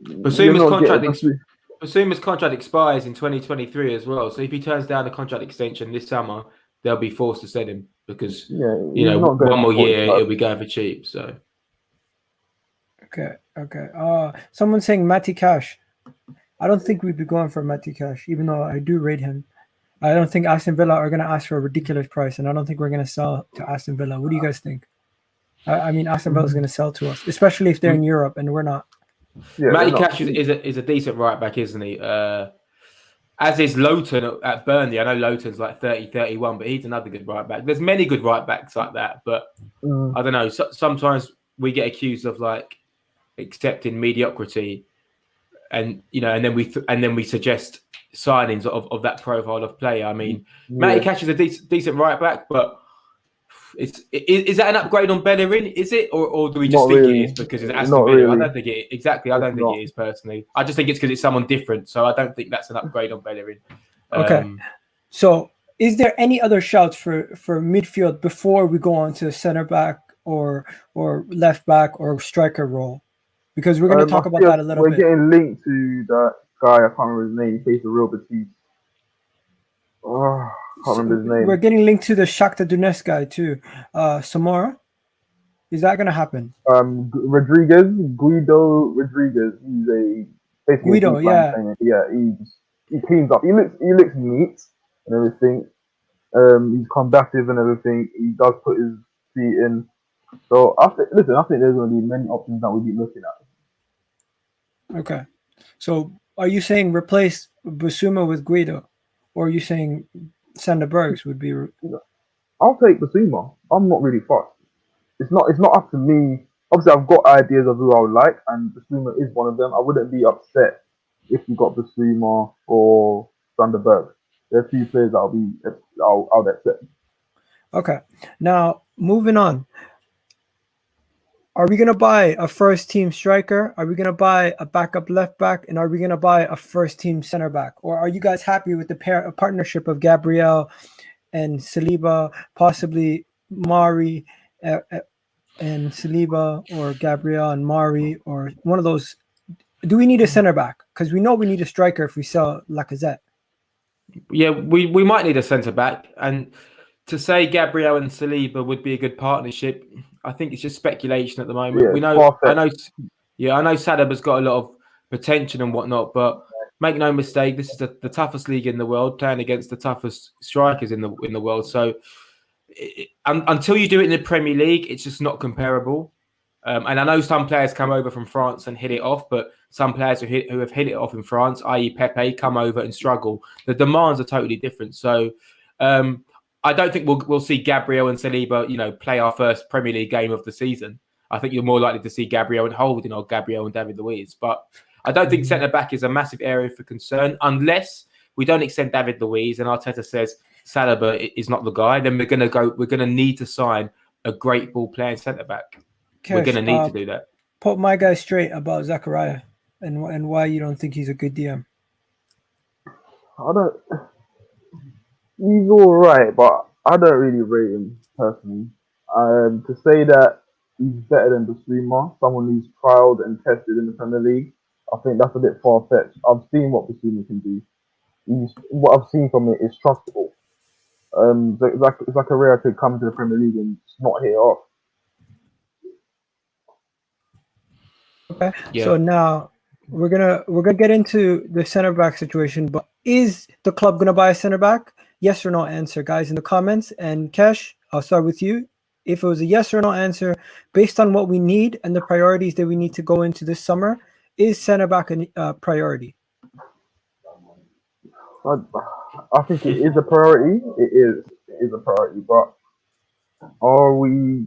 Bissouma's contract expires in 2023 as well. So if he turns down the contract extension this summer, they'll be forced to sell him because one more year he'll be going for cheap. So okay. Someone's saying Matty Cash. I don't think we'd be going for Matty Cash, even though I do rate him. I don't think Aston Villa are going to ask for a ridiculous price, and I don't think we're going to sell to Aston Villa. What do you guys think? I mean, Aston Villa is going to sell to us, especially if they're in Europe and we're not. Yeah, Matty Cash is a decent right back, isn't he? As is Lowton at Burnley. I know Lowton's like 30, 31, but he's another good right back. There's many good right backs like that, but I don't know. Sometimes we get accused of like accepting mediocrity, and then we suggest signings of that profile of player. I mean, Matty Cash is a decent right back, but is that an upgrade on Bellerin? Is it, or do we just think it is because it's Aston Villa? I don't think it exactly. I don't think it is personally. I just think it's because it's someone different. So I don't think that's an upgrade on Bellerin. Okay. So is there any other shouts for midfield before we go on to center back or left back or striker role? Because we're going to talk about that a little bit. We're getting linked to that guy. I can't remember his name. He plays for Real Betis. Can't remember his name. We're getting linked to the Shakhtar Donetsk guy too. Samora, is that going to happen? Guido Rodriguez. He's Guido. He cleans up. He looks neat and everything. He's combative and everything. He does put his feet in. So I think there's going to be many options that we'll be looking at. Okay. So are you saying replace Bissouma with Guido, or are you saying Senderbergs would be? I'll take Bissouma. I'm not really fussed. It's not up to me. Obviously, I've got ideas of who I would like, and Bissouma is one of them. I wouldn't be upset if we got Bissouma or Senderbergs. There are a few players that I'll accept. Okay. Now moving on. Are we going to buy a first-team striker? Are we going to buy a backup left back? And are we going to buy a first-team center back? Or are you guys happy with the partnership of Gabriel and Saliba, possibly Mari and Saliba, or Gabriel and Mari, or one of those? Do we need a center back? Because we know we need a striker if we sell Lacazette. Yeah, we might need a centre back. And to say Gabriel and Saliba would be a good partnership, I think it's just speculation at the moment. I know Saliba's got a lot of potential and whatnot, but make no mistake, this is the toughest league in the world, playing against the toughest strikers in the world. So until you do it in the Premier League, it's just not comparable. And I know some players come over from France and hit it off, but some players who have hit it off in France, i.e. Pepe, come over and struggle. The demands are totally different. So I don't think we'll see Gabriel and Saliba, play our first Premier League game of the season. I think you're more likely to see Gabriel and Holding or Gabriel and David Luiz. But I don't think centre-back is a massive area for concern unless we don't extend David Luiz and Arteta says Saliba is not the guy. Then we're going to need to sign a great ball-playing centre-back. We're going to need to do that. Put my guy straight about Zachariah. and why you don't think he's a good DM. I don't. He's all right, but I don't really rate him personally. To say that he's better than Bissouma, someone who's trialed and tested in the Premier League, I think that's a bit far fetched. I've seen what Bissouma can do. What I've seen from it is trustable. It's like a rare to come to the Premier League and just not hit it off. Okay. Yeah. So now we're gonna get into the center back situation, but is the club gonna buy a center back? Yes or no answer, guys, in the comments. And Kesh, I'll start with you. If it was a yes or no answer, based on what we need and the priorities that we need to go into this summer, is center back a priority? I think it is a priority. It is a priority, but are we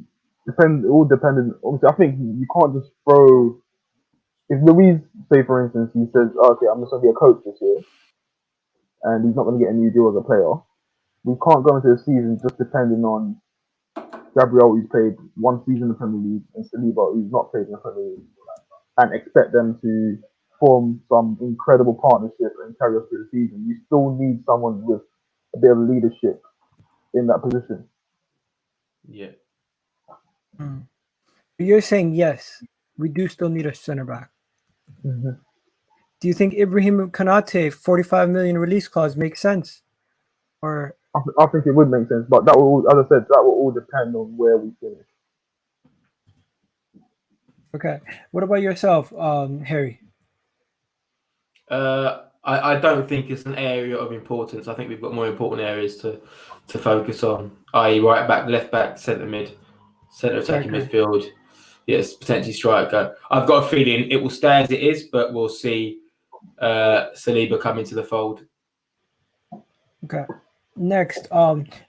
all dependent? Obviously, I think you can't just throw. If Luis, say for instance, he says, "Okay, I'm just going to be a coach this year," and he's not going to get a new deal as a player, we can't go into the season just depending on Gabriel, who's played one season in the Premier League, and Saliba, who's not played in the Premier League, and expect them to form some incredible partnership and carry us through the season. You still need someone with a bit of leadership in that position. Yeah. You're saying yes, we do still need a center back. Mm-hmm. Do you think Ibrahim Konate 45 million release clause makes sense? Or I think it would make sense, but that will, as I said, that will all depend on where we finish. okay, what about yourself, Harry? I don't think it's an area of importance. I think we've got more important areas to focus on, i.e. right back, left back, centre mid, centre attacking midfield. Yes, potentially striker. I've got a feeling it will stay as it is, but we'll see Saliba come into the fold. Okay. Next,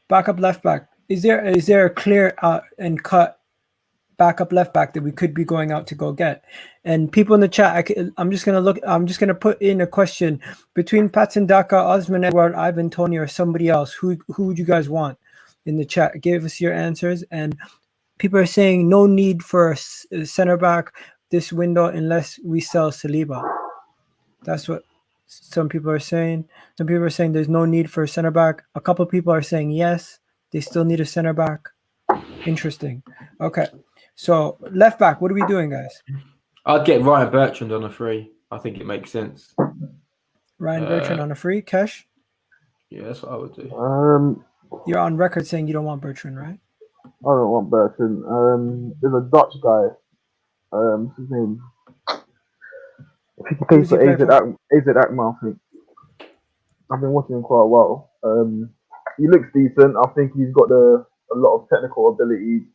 backup left back. Is there a clear and cut backup left back that we could be going out to go get? And people in the chat, I'm just gonna put in a question between Patson Daka, Osman Edward, Ivan Tony, or somebody else. Who would you guys want in the chat? Give us your answers. And people are saying no need for a center back this window unless we sell Saliba. That's what some people are saying. Some people are saying there's no need for a center back. A couple of people are saying yes, they still need a center back. Interesting. Okay. So left back, what are we doing, guys? I'd get Ryan Bertrand on a free. I think it makes sense. Ryan Bertrand on a free, Kesh? Yeah, that's what I would do. You're on record saying you don't want Bertrand, right? I don't want Bertrand. There's a Dutch guy. What's his name? He plays for AZ Alkmaar, I think. I've been watching him quite a while. He looks decent. I think he's got a lot of technical ability,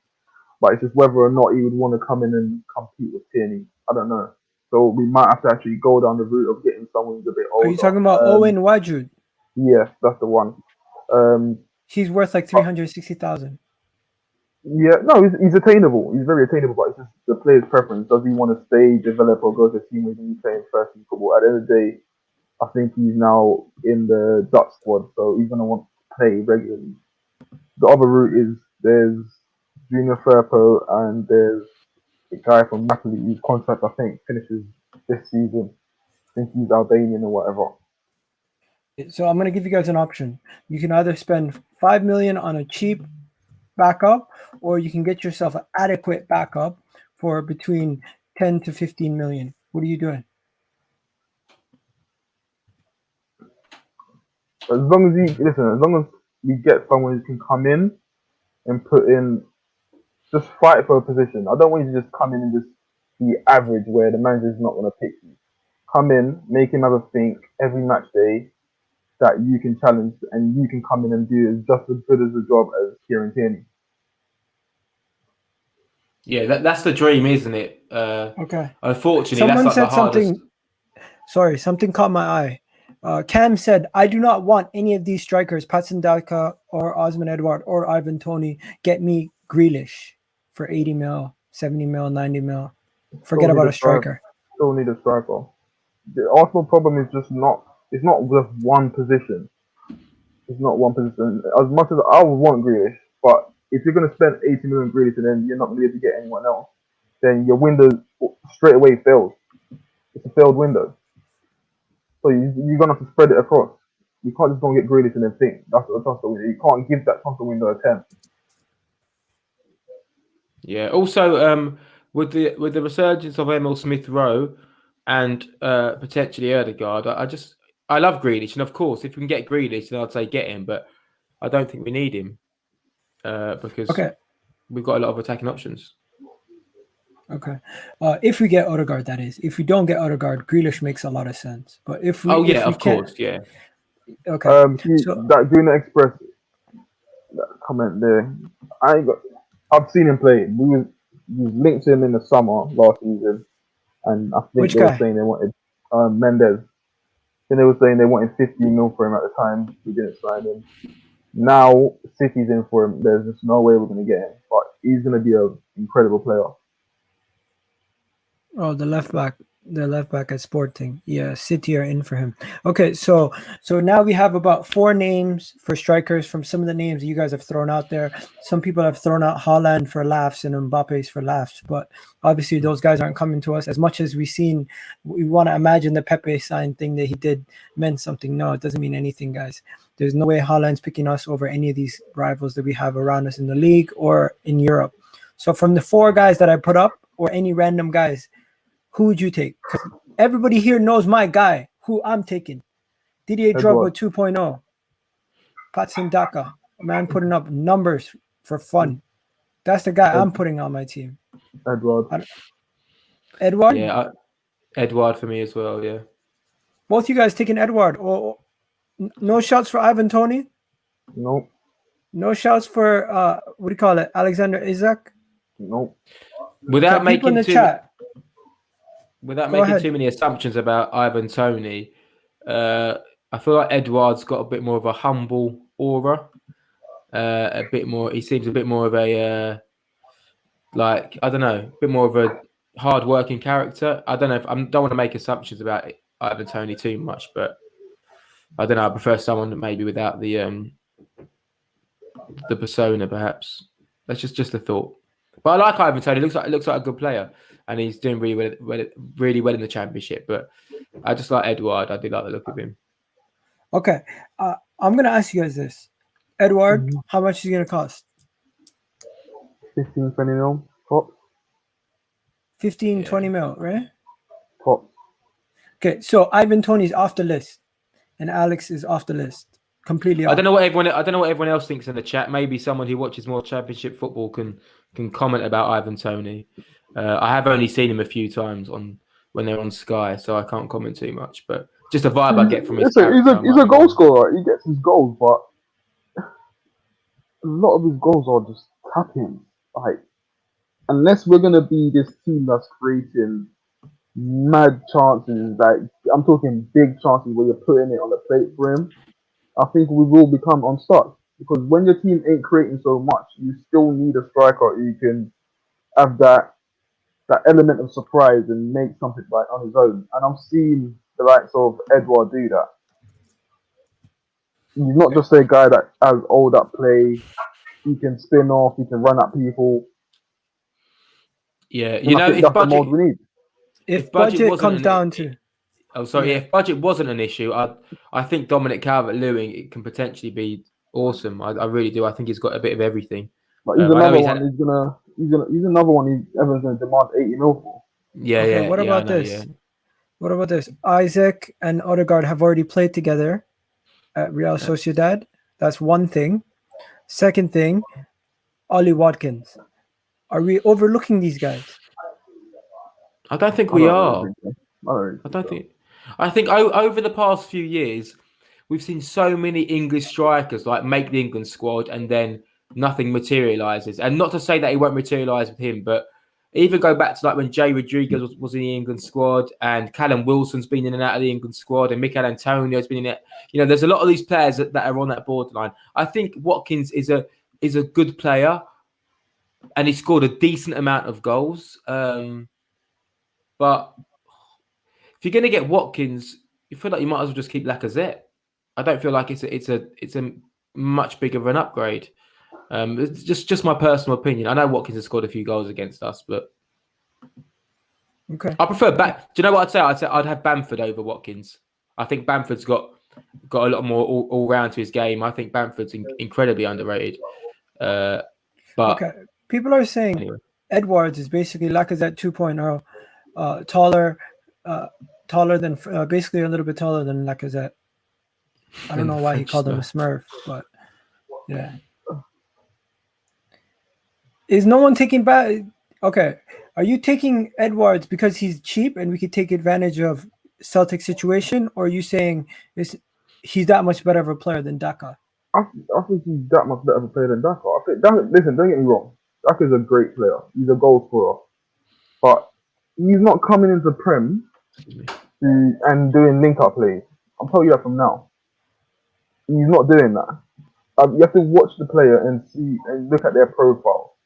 but it's just whether or not he would want to come in and compete with Tierney. I don't know. So we might have to actually go down the route of getting someone who's a bit older. Are you talking about Owen Wajud? Yeah, that's the one. He's worth like 360,000. Yeah, no, he's attainable. He's very attainable, but it's just the player's preference. Does he want to stay, develop, or go to a team where he's playing first team football? At the end of the day, I think he's now in the Dutch squad, so he's going to want to play regularly. The other route is there's Junior Firpo and there's a guy from Napoli whose contract I think finishes this season. I think he's Albanian or whatever. So I'm going to give you guys an option. You can either spend 5 million on a cheap backup, or you can get yourself an adequate backup for between 10 to 15 million. What are you doing? As long as we get someone who can come in and put in, just fight for a position. I don't want you to just come in and just be average where the manager's not going to pick you. Come in, make him have a think every match day that you can challenge and you can come in and do just as good as the job as Kieran Tierney. Yeah, that's the dream, isn't it? Okay. Unfortunately, someone that's like said something. Sorry, something caught my eye. Cam said, "I do not want any of these strikers, Patson Daka or Osman Edward or Ivan Tony. Get me Grealish for 80 mil, 70 mil, 90 mil. Forget about a striker. Still need a striker. The Arsenal problem is just not. It's not just one position. It's not one position. As much as I would want Grealish, but if you're going to spend 80 million Grealish and then you're not going to be able to get anyone else, then your window straight away fails. it's a failed window. So you're gonna have to spread it across. You can't just go and get Grealish and then think that's a transfer window. You can't give that transfer window a 10. Yeah. Also, with the resurgence of Emil Smith Rowe and potentially Erdegaard, I love Grealish, and of course, if we can get Grealish, then I'd say get him. But I don't think we need him because we've got a lot of attacking options. Okay. If we get Odegaard, that is. If we don't get Odegaard, Grealish makes a lot of sense. But if we, of course, yeah. Okay. That Green Express that comment there, I've seen him play. We linked him in the summer last season, and I think they were saying they wanted Mendes. Then they were saying they wanted 15 mil for him at the time. We didn't sign him. Now City's in for him. There's just no way we're going to get him, but he's going to be an incredible player. Oh, the left back at Sporting. Yeah, City are in for him. Okay, so now we have about 4 names for strikers from some of the names you guys have thrown out there. Some people have thrown out Haaland for laughs and Mbappe's for laughs, but obviously those guys aren't coming to us. As much as we want to imagine the Pepe sign thing that he did meant something. No, it doesn't mean anything, guys. There's no way Haaland's picking us over any of these rivals that we have around us in the league or in Europe. So from the 4 guys that I put up, or any random guys, who would you take? Because everybody here knows my guy, who I'm taking. Didier Drogba 2.0. Patson Daka, a man putting up numbers for fun. That's the guy I'm putting on my team. Edward? Yeah, Edward for me as well, yeah. Both you guys taking Edward. Or no shouts for Ivan Toney? Nope. No shouts for, what do you call it, Alexander Isak? Nope. Without making Without too many assumptions about Ivan Toney, I feel like Edward's got a bit more of a humble aura. He seems a bit more of a, a bit more of a hard-working character. I don't want to make assumptions about Ivan Toney too much, but I don't know. I prefer someone maybe without the persona, perhaps. That's just a thought. But I like Ivan Toney. Looks like a good player, and he's doing really well in the Championship. But I just like Edward. I do like the look of him. Okay, I'm gonna ask you guys this: Edward, how much is he gonna cost? 15, 20 mil top. 20 mil, right? Top. Okay, so Ivan Toney's off the list, and Alex is off the list. Completely off. I don't know what everyone else thinks in the chat. Maybe someone who watches more Championship football can comment about Ivan Toney. I have only seen him a few times when they're on Sky, so I can't comment too much. But just a vibe I get from his character. He's a goal scorer. He gets his goals, but a lot of his goals are just tap-ins. Like, unless we're gonna be this team that's creating mad chances, like I'm talking big chances where you're putting it on the plate for him, I think we will become unstuck. Because when your team ain't creating so much, you still need a striker who can have that element of surprise and make something like on his own. And I'm seeing the likes of Edward do that. He's not just a guy that has hold up play. He can spin off. He can run at people. Yeah, that's the mold we need. If budget comes down to... Oh, sorry. Yeah. If budget wasn't an issue, I think Dominic Calvert-Lewin can potentially be awesome. I really do. I think he's got a bit of everything. But he's another one. He's another one. Everyone's going to demand 80 mil for. Yeah, okay, yeah. What about this? Yeah. What about this? Isaac and Odegaard have already played together at Real Sociedad. That's one thing. Second thing, Ollie Watkins. Are we overlooking these guys? I don't think we are. I think over the past few years, we've seen so many English strikers make the England squad and then nothing materialises. And not to say that it won't materialise with him, but even go back to when Jay Rodriguez was in the England squad and Callum Wilson's been in and out of the England squad and Mikel Antonio's been in it. There's a lot of these players that are on that borderline. I think Watkins is a good player and he scored a decent amount of goals. But if you're going to get Watkins, you feel like you might as well just keep Lacazette. I don't feel like it's a much bigger of an upgrade. It's just my personal opinion. I know Watkins has scored a few goals against us, but Okay. I prefer Do you know what I'd say? I'd have Bamford over Watkins. I think Bamford's got a lot more all round to his game. I think Bamford's incredibly underrated. But Okay. People are saying anyway. Edwards is basically Lacazette 2.0, taller, taller than basically a little bit taller than Lacazette. I don't know why he called him a Smurf, but yeah. Is no one taking back? Okay, are you taking Edwards because he's cheap and we could take advantage of Celtic situation, or are you saying he's that much better of a player than Daka? I think he's that much better of a player than Daka. I think listen, don't get me wrong. Daka's a great player. He's a goal scorer, but he's not coming into Prem and doing link-up plays. I'll tell you that from now. He's not doing that. You have to watch the player and see and look at their profile.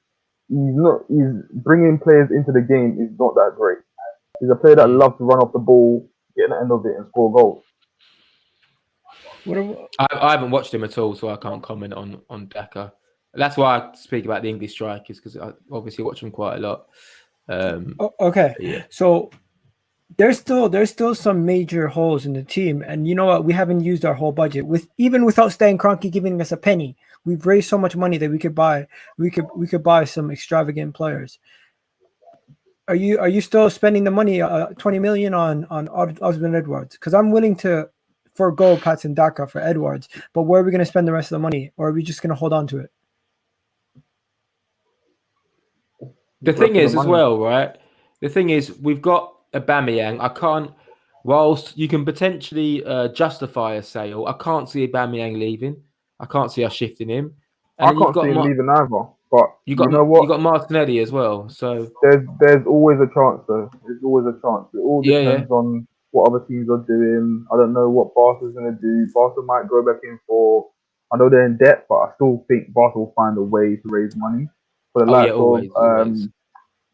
He's bringing players into the game is not that great. He's a player that loves to run off the ball, get at the end of it, and score goals. I haven't watched him at all, so I can't comment on Daka. That's why I speak about the English strikers, because I obviously watch them quite a lot. Okay, yeah. So there's still some major holes in the team, and you know what? We haven't used our whole budget even without Stan Kroenke giving us a penny. We've raised so much money that we could buy some extravagant players. Are you still spending the money 20 million on Osman Edwards? Because I'm willing to forgo Patson Daka for Edwards, but where are we going to spend the rest of the money, or are we just going to hold on to it? The thing is, as well, right? The thing is, we've got Aubameyang. I can't. Whilst you can potentially justify a sale, I can't see Aubameyang leaving. I can't see us shifting him. And I can't see him leaving either. But you know what? You got Martinelli as well. So there's always a chance, though. There's always a chance. It all depends on what other teams are doing. I don't know what Barca's going to do. Barca might go back in for. I know they're in debt, but I still think Barca will find a way to raise money for the likes of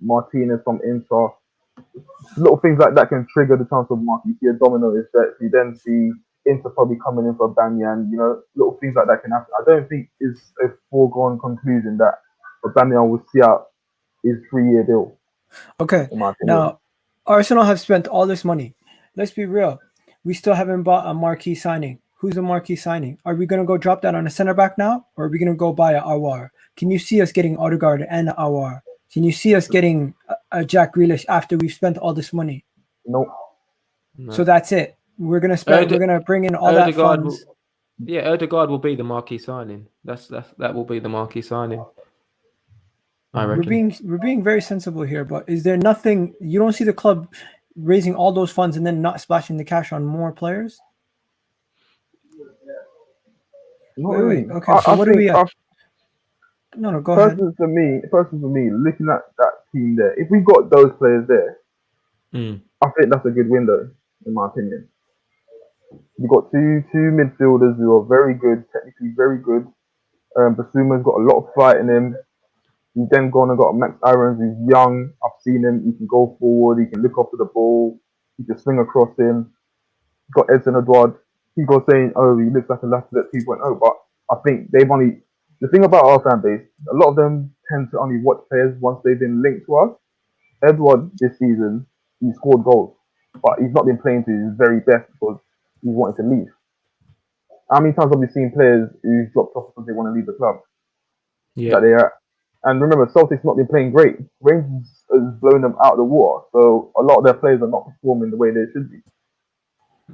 Martinez from Inter. Little things like that can trigger the chance of market. You see a domino effect. You then see Inter probably coming in for Aubameyang. You know, little things like that can happen. I don't think it's a foregone conclusion that Aubameyang will see out his 3-year deal. Okay. Now, Arsenal have spent all this money. Let's be real. We still haven't bought a marquee signing. Who's the marquee signing? Are we going to go drop that on a center back now, or are we going to go buy a Aouar? Can you see us getting Odegaard and Aouar? Can you see us getting a Jack Grealish after we've spent all this money? Nope. No. So that's it. We're gonna spend. We're gonna bring in all that funds. Odegaard will be the marquee signing. That will be the marquee signing. I reckon. We're being very sensible here, but is there nothing you don't see the club raising all those funds and then not splashing the cash on more players? Wait. Okay, so what do we have? No, go ahead. Personally for me, looking at that team there, if we got those players there, I think that's a good window, in my opinion. You've got two midfielders who are very good, technically very good. Bissouma's got a lot of fight in him. You've then gone and got Max Irons, who's young. I've seen him. He can go forward. He can look after the ball. He can swing across him. You've got Edson Edouard. People are saying, oh, he looks like a Lacazette 2.0, but I think they've only... The thing about our fan base, a lot of them tend to only watch players once they've been linked to us. Edward, this season, he scored goals, but he's not been playing to his very best because he wanted to leave. How many times have we seen players who dropped off because they want to leave the club? Yeah. And remember, Celtic's not been playing great. Rangers has blown them out of the water, so a lot of their players are not performing the way they should be.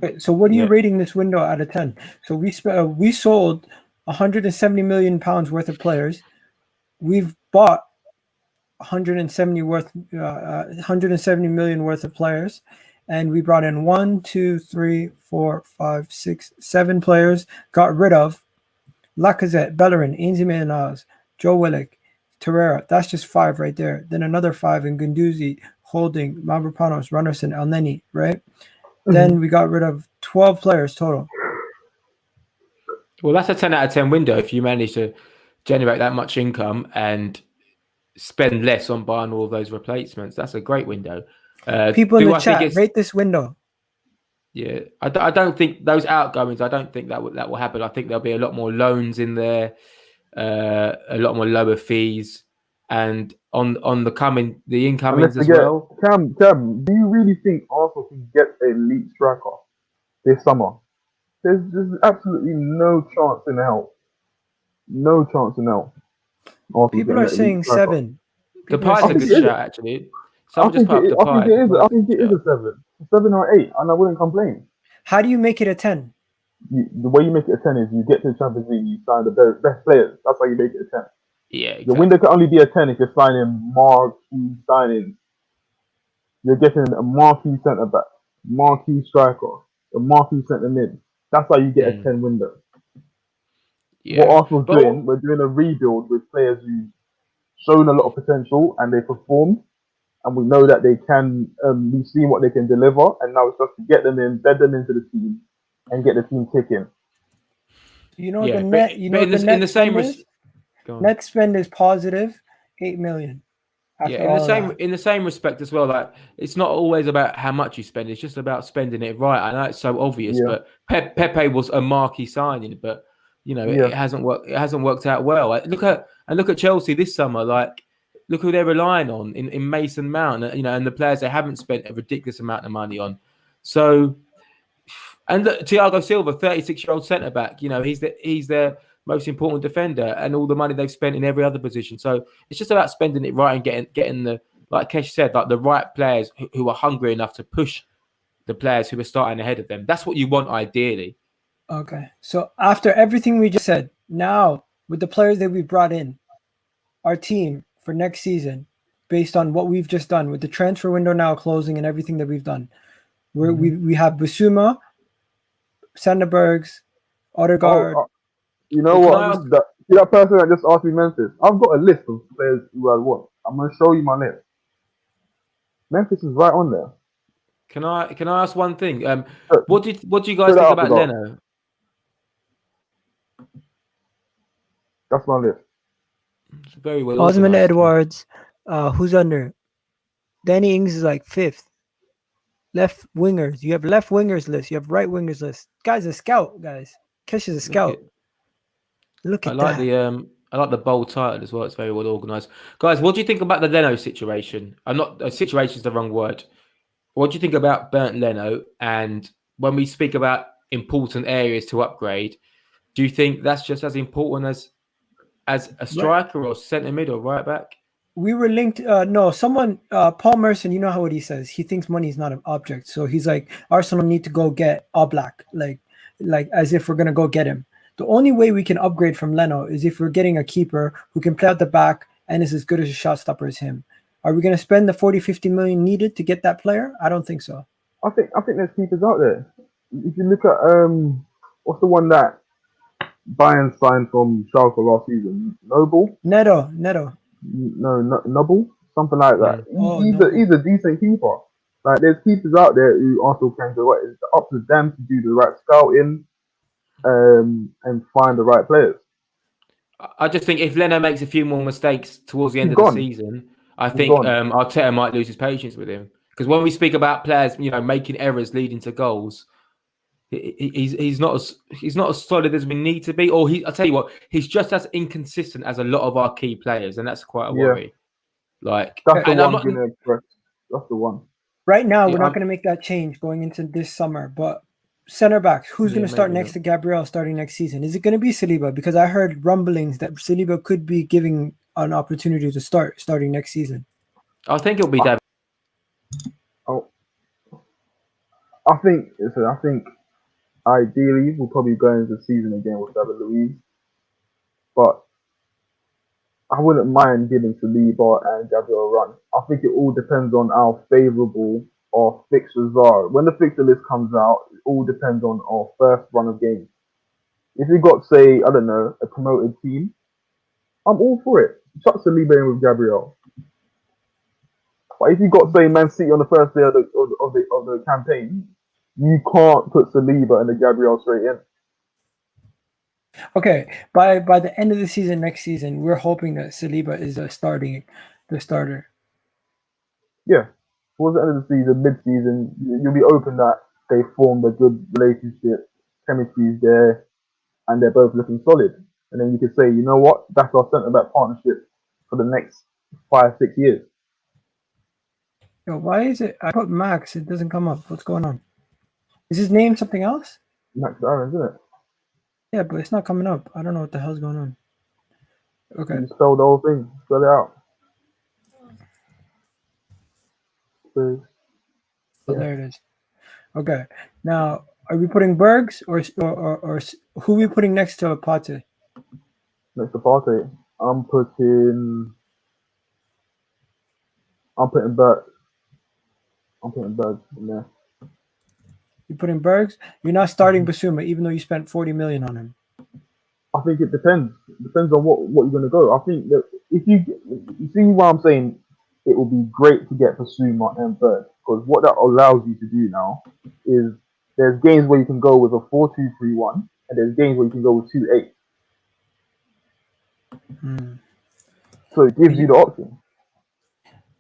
Wait, so what are you rating this window out of 10? So we sold 170 million pounds worth of players. We've bought 170 million worth of players, and we brought in 1, 2, 3, 4, 5, 6, 7 players. Got rid of Lacazette, Bellerin, Ainsley Maitland-Niles, Joe Willock, Torreira. That's just 5 right there. Then another 5 in Guendouzi, Holding, Mavropanos, Runnerson, Elneny, right? Mm-hmm. Then we got rid of 12 players total. Well, that's a 10 out of 10 window if you manage to generate that much income and spend less on buying all those replacements. That's a great window. People in the chat, rate this window. Yeah, I don't think those outgoings, I don't think that will happen. I think there'll be a lot more loans in there, a lot more lower fees. and on the And incomings let's as forget, well. Cam, do you really think Arsenal can get an elite striker this summer? There's absolutely no chance in hell. No chance in hell. Arsenal People getting are an elite saying striker. 7. People are Depay's I a saying think good it is. shout, actually. I Someone just think put up it. I think Depay. it is. I Depay's a think good it is shout. a 7 or 8, and I wouldn't complain. How do you make it a 10? The way you make it a 10 is you get to the Champions League, you sign the best players. That's how you make it a 10. Yeah, Your window exactly. can only be a 10 if you're signing marquee signings. You're getting a marquee centre back, marquee striker, a marquee centre mid. That's how you get a 10 window. What Yeah, Arsenal's but doing, we're doing a rebuild with players who've shown a lot of potential and they performed, and we know that they can. We've seen what they can deliver, and now it's just to get them in, bed them into the team, and get the team ticking. You know yeah, the but net. You but know in the the net same spend is. go on. Net spend is positive 8 million Yeah, after all of that. in the same respect as well. Like it's not always about how much you spend; it's just about spending it right. I know it's so obvious, Yeah, but Pepe was a marquee signing, but yeah. it hasn't worked. It hasn't worked out well. Like, look at Chelsea this summer. Like look who they're relying on in Mason Mount. And the players they haven't spent a ridiculous amount of money on. So, and look, Thiago Silva, 36-year-old centre back. He's their most important defender, and all the money they've spent in every other position. So it's just about spending it right and getting the, like Kesh said, like the right players who are hungry enough to push the players who are starting ahead of them. That's what you want ideally. Okay. So after everything we just said, now with the players that we brought in, our team for next season, based on what we've just done with the transfer window now closing and everything that we've done, we have Bissouma, Sanderbergs, Odegaard. Oh, you know Well, can what? I ask? That person that just asked me Memphis. I've got a list of players who I want. I'm gonna show you my list. Memphis is right on there. Can I ask one thing? Straight What do you guys straight think out the about door. Leno? That's my list. It's very well Osman organised. Edwards, who's under? Danny Ings is like 5th. Left wingers. You have left wingers list. You have right wingers list. Guy's a scout, guys. Kesh is a Look scout. at, Look I at like that. I like the bold title as well. It's very well organised, guys. What do you think about the Leno situation? I'm not situation is the wrong word. What do you think about Bernd Leno? And when we speak about important areas to upgrade, do you think that's just as important as a Right. striker or centre mid or right back? We were linked. No, someone, Paul Merson, you know how what he says. He thinks money is not an object. So he's like, Arsenal need to go get Oblak, like as if we're gonna go get him. The only way we can upgrade from Leno is if we're getting a keeper who can play out the back and is as good as a shot stopper as him. Are we gonna spend the 40-50 million needed to get that player? I don't think so. I think there's keepers out there. If you look at what's the one that Bayern signed from Schalke last season? Noble? Neto. No, Noble, something like that. Mm. Oh, He's a decent keeper. Like there's keepers out there who Arsenal can go. It's up to them to do the right scouting, and find the right players. I just think if Leno makes a few more mistakes towards the end He's of the gone. season, I He's think gone. Arteta might lose his patience with him. Because when we speak about players, making errors leading to goals, he's not as solid as we need to be. Or I tell you what, he's just as inconsistent as a lot of our key players, and that's quite a Yeah, worry. Like, that's the and I'm one not. gonna impress. That's the one. right now we're Yeah, not gonna make that change going into this summer, but center backs, who's going to start maybe next not. to Gabriel starting next season? Is it going to be Saliba? Because I heard rumblings that Saliba could be giving an opportunity to starting next season. I think it'll be David. Oh, I think ideally we'll probably go into the season again with David Luiz, but I wouldn't mind giving Saliba and Gabriel a run. I think it all depends on how favourable our fixtures are. When the fixture list comes out, it all depends on our first run of games. If we got, say, I don't know, a promoted team, I'm all for it. Chuck Saliba in with Gabriel. But if you got, say, Man City on the first day of the campaign, you can't put Saliba and the Gabriel straight in. Okay, by the end of the season next season, we're hoping that Saliba is the starter. Yeah. Towards the end of the season, mid-season, you'll be open that they formed a good relationship, chemistry's there, and they're both looking solid. And then you could say, you know what, that's our centre-back partnership for the next 5-6 years. Yo, why is it? I put Max, it doesn't come up. What's going on? Is his name something else? Max Aaron, isn't it? Yeah, but it's not coming up. I don't know what the hell's going on. Okay. You spell the whole thing. Spell it out. So, Oh, yeah. there it is. Okay. Now, are we putting Bergs or who are we putting next to Pate? Next to party, I'm putting Bert. I'm putting Berge in there. You putting Bergs? You're not starting Bissouma, even though you spent 40 million on him. I think it depends. It depends on what you're going to go. I think that if you see why I'm saying it will be great to get Bissouma and Berge, because what that allows you to do now is there's games where you can go with a 4-2-3-1, and there's games where you can go with 2-8. So it gives you the option.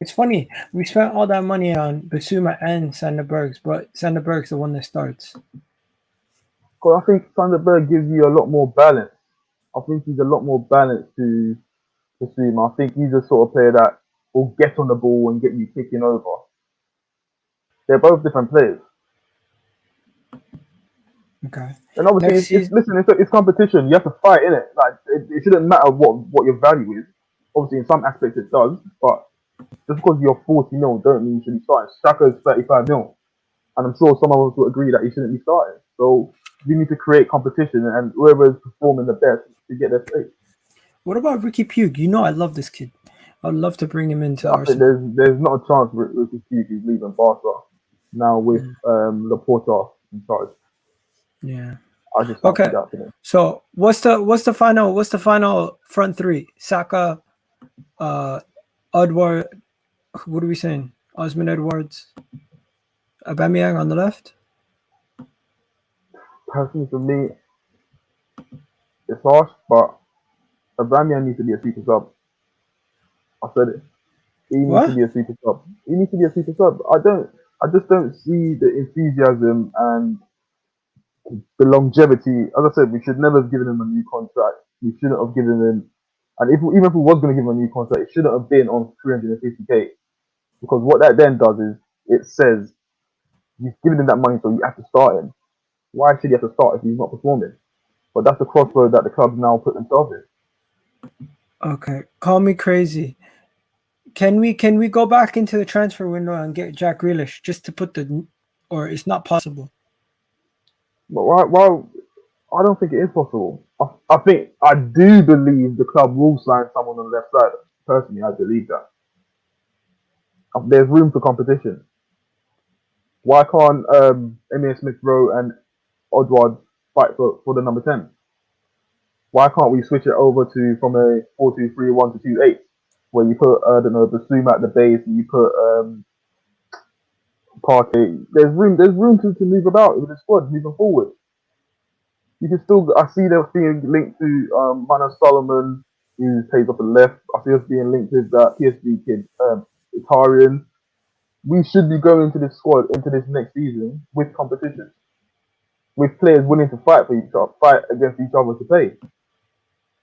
It's funny. We spent all that money on Bissouma and Sander Bergs, but Sander Bergs the one that starts. Because I think Sander Berge gives you a lot more balance. I think he's a lot more balanced to Bissouma. I think he's the sort of player that will get on the ball and get you kicking over. They're both different players. Okay. And obviously, it's competition. You have to fight in it. Like it shouldn't matter what your value is. Obviously, in some aspects it does, but just because you're 40 mil don't mean you should be starting. Saka's 35 mil, and I'm sure some of us would agree that he shouldn't be starting. So you need to create competition, and whoever is performing the best to get their place. What about Ricky Pugh? You know I love this kid. I'd love to bring him into I think Arsenal. there's not a chance Ricky Pugh is leaving Barca now with Laporta in charge. Yeah. I just don't see that happening. So what's the final front three? Saka, Edward. What are we saying? Osman Edwards, Aubameyang on the left. Personally, for me, it's harsh, but Aubameyang needs to be a super sub. I said it. He needs to be a super sub. He needs to be a super sub. I just don't see the enthusiasm and the longevity. As I said, we should never have given him a new contract. We shouldn't have given him, and even if we was going to give him a new contract, it shouldn't have been on 350k. Because what that then does is it says you've given him that money, so you have to start him. Why should he have to start if he's not performing? But that's the crossroad that the clubs now put themselves in. Okay, call me crazy. Can we go back into the transfer window and get Jack Grealish just to put or it's not possible? But why I don't think it is possible. I do believe the club will sign someone on the left side. Personally, I believe that. There's room for competition. Why can't Emile Smith-Rowe and Odward fight for the number 10? Why can't we switch it over from a 4-2-3-1 to 2-8, where you put Bissouma at the base and you put Partey? There's room to move about with the squad moving forward. You can still, I see they're being linked to Mana Solomon, who plays up the left. I see us being linked with that PSV kid, Italian. We should be going into this squad, into this next season with competition, with players willing to fight against each other to play.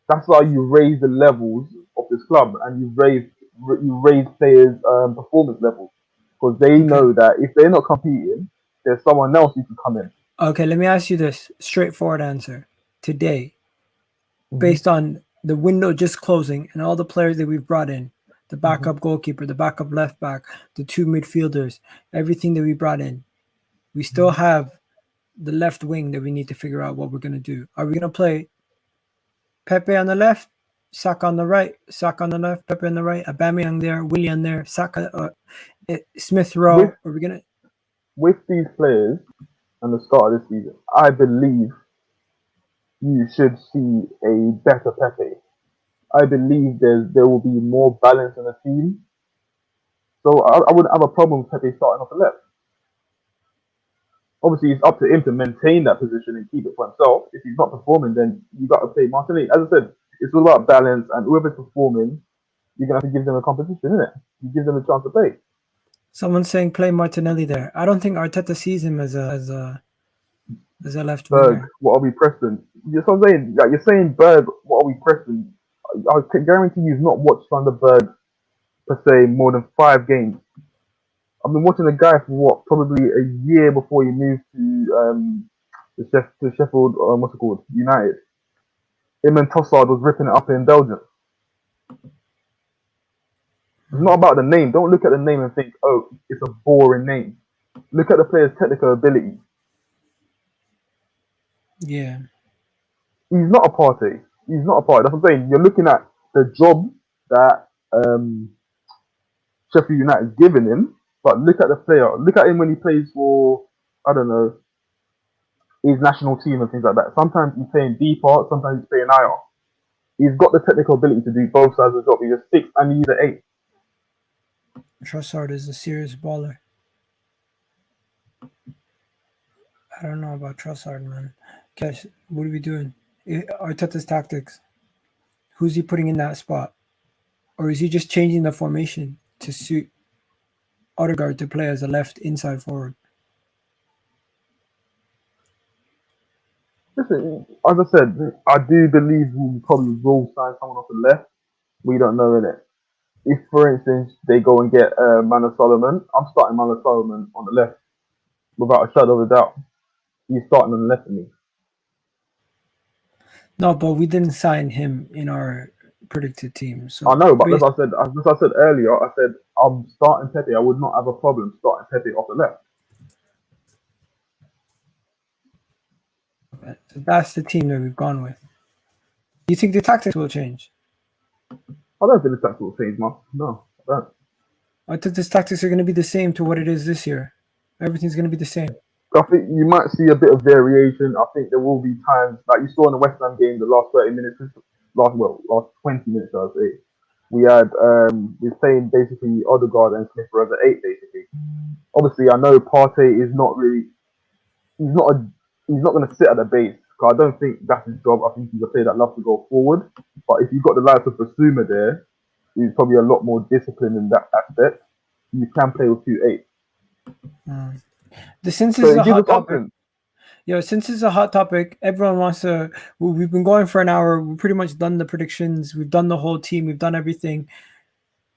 That's how you raise the levels of this club, and you raise players' performance levels, because they know that if they're not competing, there's someone else who can come in. Okay, let me ask you this straightforward answer. Today, based on the window just closing and all the players that we've brought in, the backup goalkeeper, the backup left back, the two midfielders, everything that we brought in, we still have the left wing that we need to figure out what we're going to do. Are we going to play Pepe on the left, Saka on the right, Saka on the left, Pepe on the right, Aubameyang there, Willian there, Saka, Smith-Rowe? Are we going to... With these players and the start of this season, I believe you should see a better Pepe. I believe there will be more balance in the team. So I wouldn't have a problem with Pepe starting off the left. Obviously, it's up to him to maintain that position and keep it for himself. If he's not performing, then you got to play Martinelli. As I said, it's all about balance, and whoever's performing, you're going to have to give them a competition, isn't it? You give them a chance to play. Someone's saying play Martinelli there. I don't think Arteta sees him as a left Berge, winger. what are we pressing? That's what I'm saying. Like, you're saying Berge, what are we pressing? I can guarantee you've not watched Sander Berge per se, more than 5 games. I've been watching the guy for what, probably a year before he moved to Sheffield, what's it called, United. Him and Tossard was ripping it up in Belgium. It's not about the name. Don't look at the name and think, oh, it's a boring name. Look at the player's technical ability. Yeah. He's not a party. He's not a party. That's what I'm saying. You're looking at the job that Sheffield United's given him, but look at the player. Look at him when he plays for, I don't know, his national team and things like that. Sometimes he's playing D part, sometimes he's playing IR. He's got the technical ability to do both sides of the job. He's a 6 and he's an 8. Trossard is a serious baller. I don't know about Trossard, man. Cash, what are we doing? Arteta's tactics. Who's he putting in that spot? Or is he just changing the formation to suit Odegaard to play as a left inside forward? Listen, as I said, I do believe we probably will sign someone off the left. We don't know, innit? If, for instance, they go and get Manor Solomon, I'm starting Manor Solomon on the left. Without a shadow of a doubt. He's starting on the left of me. No, but we didn't sign him in our predicted team. So I know, but as I said earlier, I said I'm starting Pepe. I would not have a problem starting Pepe off the left. that's the team that we've gone with. Do you think the tactics will change? I don't think the tactics will change much. No, I don't. I think the tactics are going to be the same to what it is this year. Everything's going to be the same. I think you might see a bit of variation. I think there will be times, like you saw in the West Ham game, the last 30 minutes, last 20 minutes, I'd say. We was playing basically Odegaard and Smith as an 8, basically. Obviously, I know Partey is not really, he's not going to sit at the base. Because I don't think that's his job. I think he's a player that loves to go forward. But if you've got the likes of Bissouma there, he's probably a lot more disciplined in that aspect. You can play with 2 8. Since it's a hot topic, since it's a hot topic, everyone wants to. We've been going for an hour. We've pretty much done the predictions. We've done the whole team. We've done everything.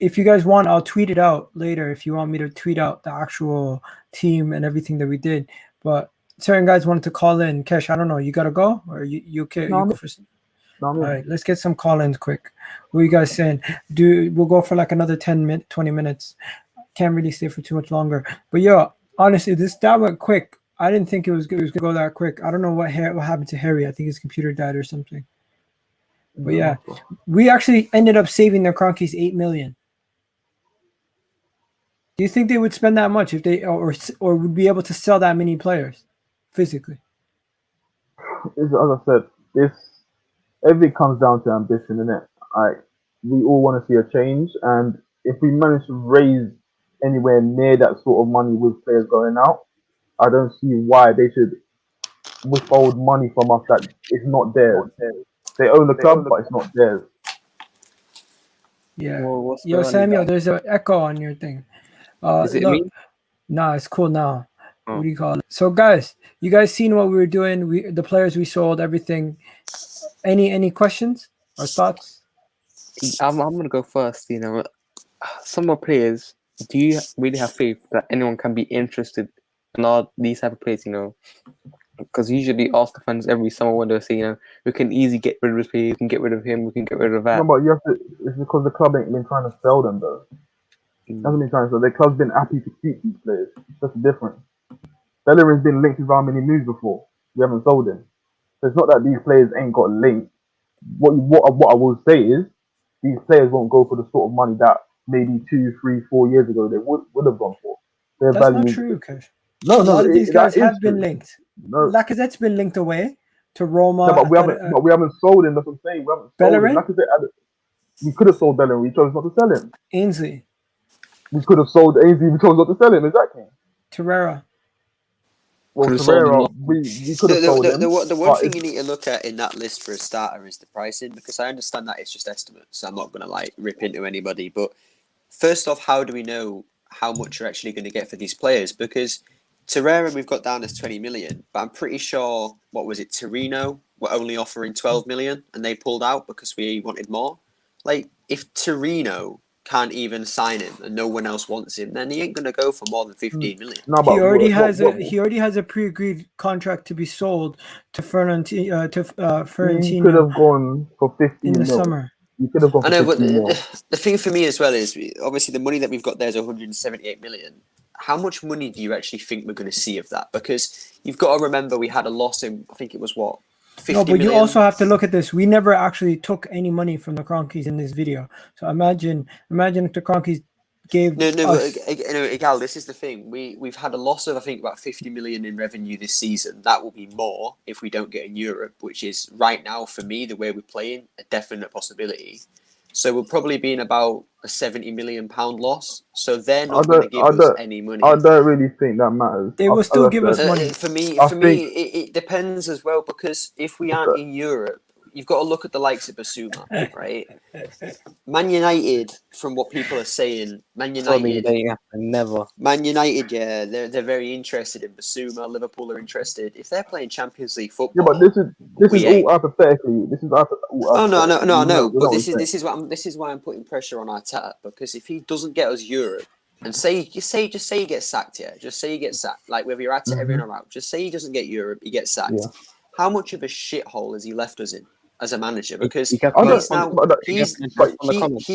If you guys want, I'll tweet it out later. If you want me to tweet out the actual team and everything that we did, but certain guys wanted to call in. Kesh, I don't know. You gotta go, or you okay? No, you go first. All right, let's get some call-ins quick. What are you guys saying? We'll go for like another 20 minutes. Can't really stay for too much longer. But honestly, that went quick. I didn't think it was going to go that quick. I don't know what happened to Harry. I think his computer died or something. But yeah, we actually ended up saving the Cronkies $8 million. Do you think they would spend that much if they or would be able to sell that many players physically? As I said, everything comes down to ambition, innit? We all want to see a change, and if we manage to raise anywhere near that sort of money with players going out, I don't see why they should withhold money from us that is not theirs. They own the club, but it's not theirs. Yeah. Yo, Samuel, there's an echo on your thing. Is it me? Nah, it's cool now. Oh. What do you call it? So, guys, you guys seen what we were doing? The players we sold, everything. Any questions or thoughts? I'm gonna go first. Some more players. Do you really have faith that anyone can be interested in all these type of players? Because usually Arsenal fans every summer window say, we can easily get rid of this player, we can get rid of him, we can get rid of that. No, but it's because the club ain't been trying to sell them though. Hasn't been trying to sell. The club's been happy to keep these players. That's the difference. Bellerin's been linked with how many moves before? We haven't sold him. So it's not that these players ain't got linked. What I will say is these players won't go for the sort of money that maybe 2, 3, 4 years ago they would have gone for. That's not true, Kesh. A lot of these guys have been linked. No. Lacazette's been linked away to Roma. No, but we haven't sold him. That's what I'm saying. We haven't sold him. Lacazette, we could have sold Bellerin. We chose not to sell him. Ainsley. We could have sold Ainsley. We chose not to sell him. Exactly. Torreira. Well, Torreira, we could have sold him. The one thing you need to look at in that list for a starter is the pricing, because I understand that it's just estimates. So I'm not going to rip into anybody. But first off, how do we know how much you're actually going to get for these players? Because Torreira we've got down as 20 million, but I'm pretty sure, Torino were only offering 12 million and they pulled out because we wanted more. If Torino can't even sign him and no one else wants him, then he ain't going to go for more than 15 million. No, but He already has a pre-agreed contract to be sold to Fiorentina. He could have gone for 15 in the mil. summer. You could have gone for I know, but 15 mil. the thing for me as well is obviously the money that we've got there is 178 million. How much money do you actually think we're going to see of that? Because you've got to remember we had a loss in, I think it was what, 50 No, but million? you also have to look at this. We never actually took any money from the Cronkies in this video. So imagine if the Cronkies gave us... But Igal, this is the thing. We've had a loss of, I think, about 50 million in revenue this season. That will be more if we don't get in Europe, which is right now, for me, the way we're playing, a definite possibility. So we'll probably be in about a 70 million pound loss. So they're not going to give us any money. I don't really think that matters. They will still give us money. For me, it depends as well, because if we aren't in Europe, you've got to look at the likes of Bissouma, right? Man United, from what people are saying, Man United, yeah, they're very interested in Bissouma. Liverpool are interested. If they're playing Champions League football, yeah, but this is all hypothetically. This is all no. But this is why I'm putting pressure on Arteta, because if he doesn't get us Europe, and just say he gets sacked, yeah, just say he gets sacked, like whether you're Arteta in or out, just say he doesn't get Europe, he gets sacked. Yeah. How much of a shithole has he left us in as a manager? Because he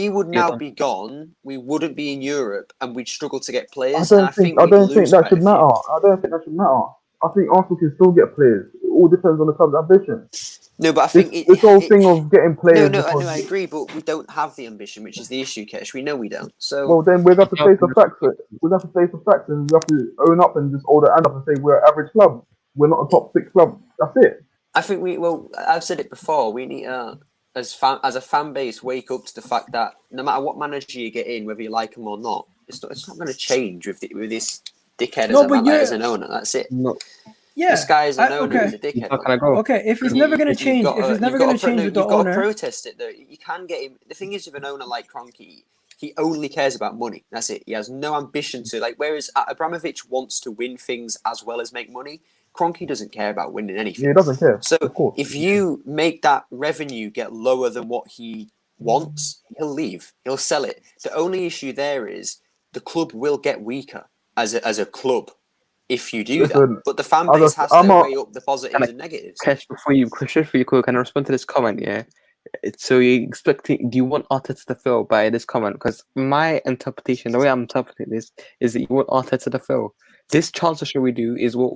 would now be gone. We wouldn't be in Europe, and we'd struggle to get players. I don't think that should matter. I don't think that should matter. I think Arsenal can still get players. It all depends on the club's ambition. No, but I think this whole thing of getting players. No, I agree, but we don't have the ambition, which is the issue, Kesh. We know we don't. So well, then we'll have to face the facts. We'll have to face the facts, and we have to own up and just hold the hand up and say we're an average club. We're not a top 6 club. That's it. I think I've said it before. We need as a fan base, wake up to the fact that no matter what manager you get in, whether you like him or not, it's not going to change with this dickhead as an owner. That's it. No. Yeah, this guy is an owner. He's a dickhead. Okay, if he's never going to change, with the owner, got to protest it though. You can get him. The thing is, with an owner like Kroenke, he only cares about money. That's it. He has no ambition to whereas Abramovich wants to win things as well as make money. Kroenke doesn't care about winning anything. Yeah, he doesn't care. So if you make that revenue get lower than what he wants, he'll leave. He'll sell it. The only issue there is the club will get weaker as a club if you do that. But the fan base has to weigh up the positives and negatives. Kesh, before you go, can I respond to this comment? Yeah. So you expecting? Do you want Arteta to fail by this comment? Because my interpretation, the way I'm interpreting this, is that you want Arteta to fail. This transfer show we do is what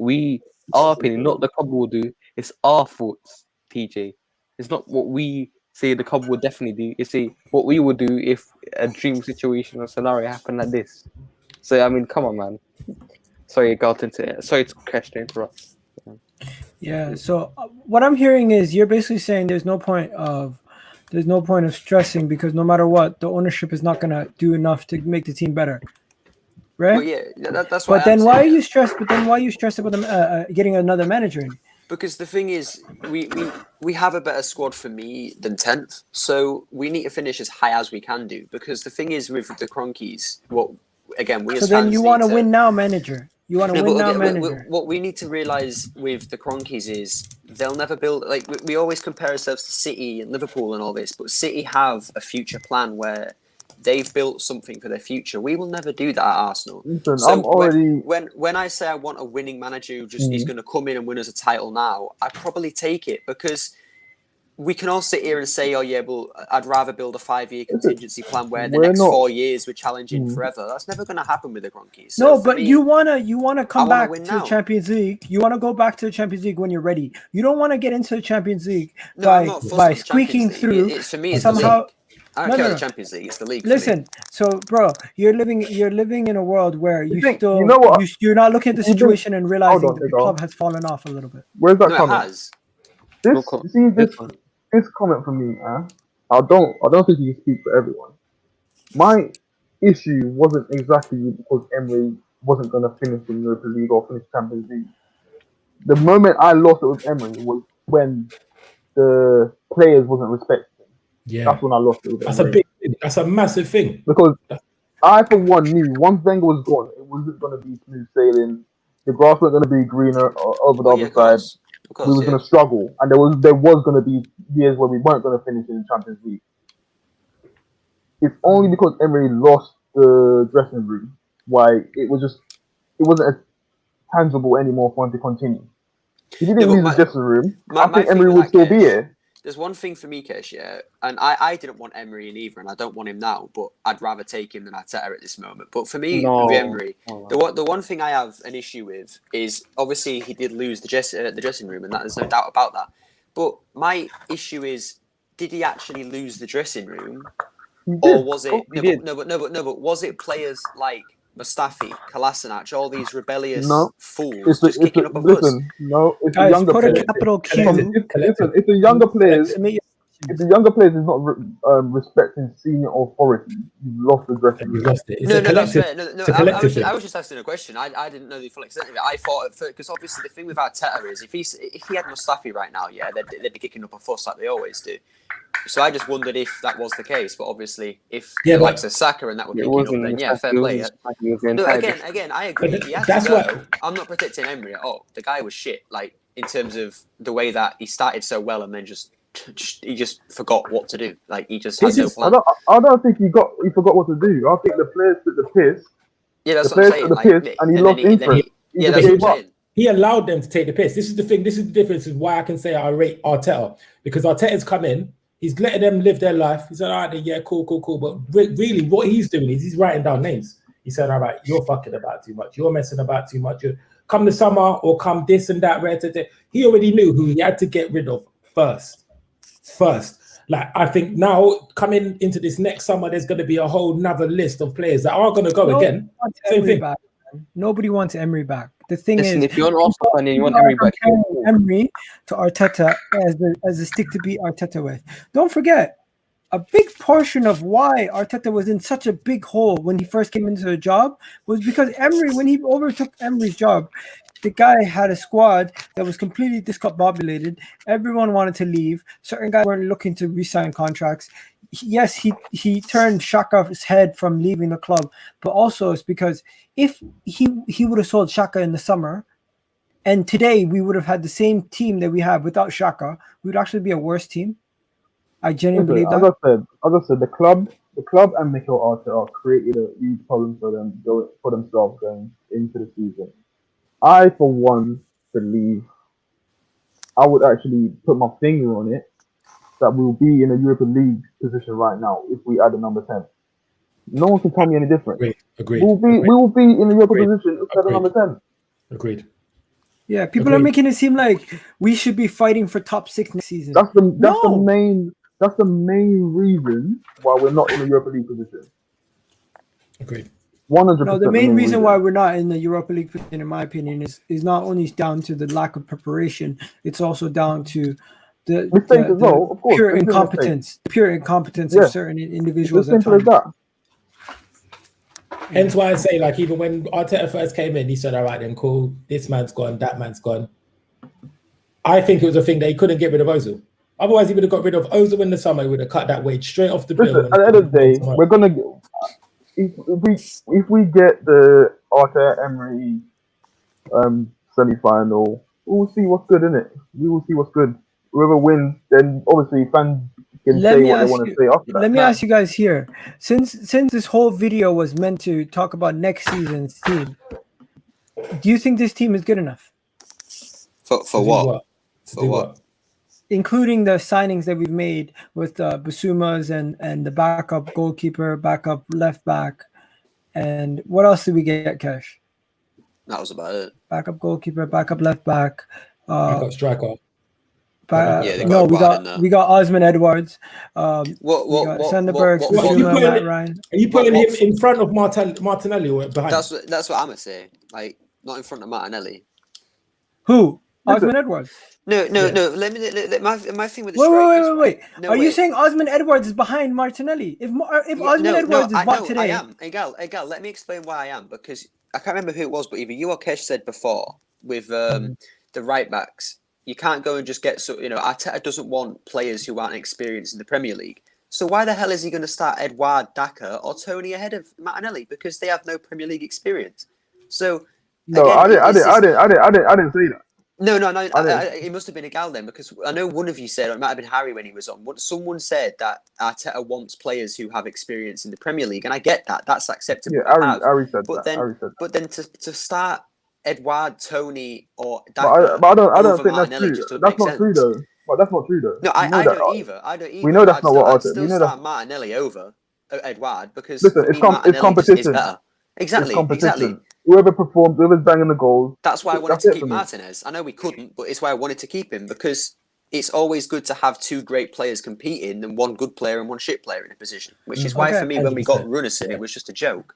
our opinion, not the club will do. It's our thoughts, TJ. It's not what we say the club would definitely do. It's what we would do if a dream situation or scenario happened like this. So I mean, come on, man. Sorry, I got into it. Sorry to crash the interrupt. Yeah. So what I'm hearing is you're basically saying there's no point of stressing, because no matter what, the ownership is not going to do enough to make the team better. Right? Well, yeah, that's what. But then why are you stressed? But then why are you stressed about them getting another manager in? Because the thing is, we have a better squad for me than 10th, so we need to finish as high as we can do. Because the thing is with the Cronkies, So then you want to win now, manager. You want to win now, manager. What we need to realize with the Cronkies is they'll never build. We always compare ourselves to City and Liverpool and all this, but City have a future plan where they've built something for their future. We will never do that at Arsenal. Listen, so when I say I want a winning manager who just is going to come in and win us a title now, I probably take it, because we can all sit here and say, oh yeah, well, I'd rather build a 5-year contingency plan where the next 4 years we're challenging forever. That's never going to happen with the Cronkies. So no, but you wanna come back to the Champions League. You want to go back to the Champions League when you're ready. You don't want to get into the Champions League by squeaking through. It's for me. It's somehow. I don't care about the Champions League. It's the league. Listen, so bro, you're living in a world where you're not looking at the situation and realizing that the club has fallen off a little bit. Where's that coming? It has. This comment from me, I don't think you can speak for everyone. My issue wasn't exactly because Emery wasn't going to finish in Europa League or finish Champions League. The moment I lost it with Emery was when the players wasn't respecting him. Yeah, that's when I lost it with Emery. That's a massive thing. Because I, for one, knew once Wenger was gone, it wasn't going to be smooth sailing. The grass wasn't going to be greener over the other side. We was going to struggle, and there was going to be years where we weren't going to finish in the Champions League. it's only because Emery lost the dressing room why it wasn't as tangible anymore for him to continue. If he didn't No, lose but the dressing room, I my think thing Emery with would that, still be Kesh, here. there's one thing for me, Kesh, yeah, and I didn't want Emery in either, and I don't want him now, but I'd rather take him than Arteta at this moment. But for me, with Emery, the one thing I have an issue with is obviously he did lose the dressing room, and there's no doubt about that. But my issue is, did he actually lose the dressing room, He or did. was Oh, it he did. but was it players like Mustafi, Kolasinac, all these rebellious No. fools just kicking up a fuss? Listen, no, it's the Guys, younger put a players. capital Q. Listen, if the younger players, if the younger players is not respecting senior authority, you've lost the dressing You've room. lost it. It's No, a that's collective. fair. No, It's a collective thing. I was just asking a question. I didn't know the full extent of it. I thought, because obviously the thing with Arteta is if he had Mustafi right now, yeah, they'd be kicking up a fuss like they always do. So I just wondered if that was the case. But obviously, if Yeah, the but- likes of Saka and that were It kicking up, wasn't then yeah, fair Mustafi, play. it was Mustafi, it was the No, entire again, I agree. But He had that's to go. what- I'm not protecting Emery at all. The guy was shit. Like in terms of the way that he started so well and then he just forgot what to do. Like he just had This no is- plan. I don't think he forgot what to do. I think the players took the piss. Yeah, that's The what I'm players saying. took the Like, piss, and he then lost interest. He Yeah, just that's what gave I'm up. saying. He allowed them to take the piss. This is the thing. This is the difference. Is why I can say I rate Arteta, because Arteta's come in. He's letting them live their life. He said, "All right, yeah, cool." But really, what he's doing is he's writing down names. He said, "All right, you're fucking about too much. You're messing about too much. Come the summer or come this and that." He already knew who he had to get rid of first. Like, I think now coming into this next summer, there's going to be a whole nother list of players that are going to go again. Same thing. Back, man. Nobody wants Emery back. The thing Listen, is, if you're an Arsenal fan and you want people Emery are back, comparing Emery to Arteta as a stick to beat Arteta with. Don't forget, a big portion of why Arteta was in such a big hole when he first came into the job was because Emery, when he overtook Emery's job, the guy had a squad that was completely discombobulated. Everyone wanted to leave. Certain guys weren't looking to re-sign contracts. Yes, he turned Xhaka's head from leaving the club, but also it's because if he would have sold Xhaka in the summer, and today we would have had the same team that we have without Xhaka, we would actually be a worse team. I genuinely believe that. As I said, the club and Mikel Arteta created a huge problem for themselves going into the season. I, for one, believe I would actually put my finger on it that we'll be in a Europa League position right now if we add a number 10. No one can tell me any different. Agreed. We will be in a Europa Agreed. position if we add a number 10. Agreed. Yeah, people are making it seem like we should be fighting for top 6 next season. That's the main reason why we're not in a Europa League position. Agreed. 100%. No, the main reason why we're not in the Europa League position, in my opinion, is not only down to the lack of preparation, it's also down to the mistakes as well, of course. pure incompetence of certain individuals. It's as simple as that. Hence why I say, like, even when Arteta first came in, he said, "All right, then cool. This man's gone. That man's gone." I think it was a thing that he couldn't get rid of Ozil. Otherwise, he would have got rid of Ozil in the summer. He would have cut that wage straight off the bill. Listen, at the end of the day, we're gonna if we get the Arteta Emery semi-final, we'll see what's good in it. We will see what's good. Whoever wins, then obviously fans can say what they want to say after that. Let me ask you guys here, since this whole video was meant to talk about next season's team, do you think this team is good enough? For what? For what? Including the signings that we've made with Bissoumas and the backup goalkeeper, backup left back, and what else did we get, Cash? That was about it. Backup goalkeeper, backup left back, backup striker. We got Osman Edwards. We got Sanderberg, Bissouma, Matt Ryan. Are you putting him in front of Martinelli or behind? That's what I'm gonna say. Like, not in front of Martinelli. Who? Osman Edwards. No. Let my thing with the wait. Are you saying Osman Edwards is behind Martinelli? If Osman Edwards is bought today, I am. Egal. Let me explain why I am, because I can't remember who it was, but either you or Kesh said before with the right backs, you can't go and just get Arteta doesn't want players who aren't experienced in the Premier League. So why the hell is he going to start Edouard, Daka, or Tony ahead of Martinelli? Because they have no Premier League experience. So no, I didn't say that. No. It must have been a gal then, because I know one of you said, or it might have been Harry when he was on. Someone said that Arteta wants players who have experience in the Premier League, and I get that. That's acceptable. Yeah, Harry said but that. But then to start Edouard, Tony, or But I don't think that's Martinelli true. That's not true though. But that's not true though. No, I don't either. I don't either. We know that's not what I'd Arteta. still start Martinelli over Edouard, because listen, for me, it's Martinelli competition. is better. Exactly. Whoever performs, whoever's banging the goals. That's why I wanted to keep Martinez. I know we couldn't, but it's why I wanted to keep him, because it's always good to have two great players competing and one good player and one shit player in a position. Which is why for me, when we got Runnison, it was just a joke.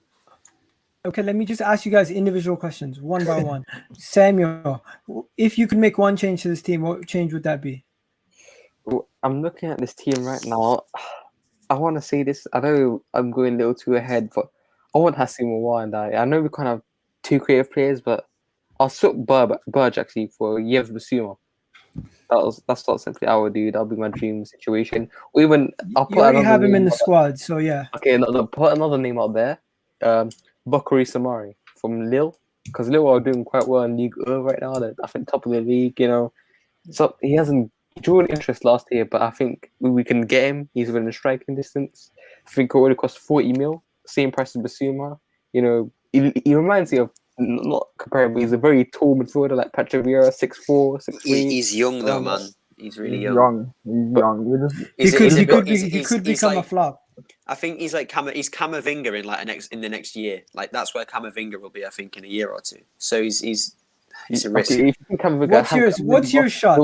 Okay, let me just ask you guys individual questions, one by one. Samuel, if you could make one change to this team, what change would that be? I'm looking at this team right now. I want to say this. I know I'm going a little too ahead, but I want Hassan Mawar and I know we can't have two creative players, but I'll swap Berge actually for Yev Bissouma. That's not simply I would do. That'll be my dream situation. Or even I'll put you already have him in the squad, so yeah. Okay, put another name out there. Bakary Samari from Lille, because Lille are doing quite well in Ligue 1 right now. They're, I think, top of the league. So he hasn't drawn interest last year, but I think we can get him. He's within striking distance. I think it only costs 40 mil, same price as Bissouma. He reminds me of, not comparable, he's a very tall midfielder like Patrick Vieira, 6'4", 6'3". He's young though, man. He's really young. He's young. He could become a flop. I think he's like he's Camavinga in the next year. Like that's where Camavinga will be, I think, in a year or two. So he's a risk. What's your shot?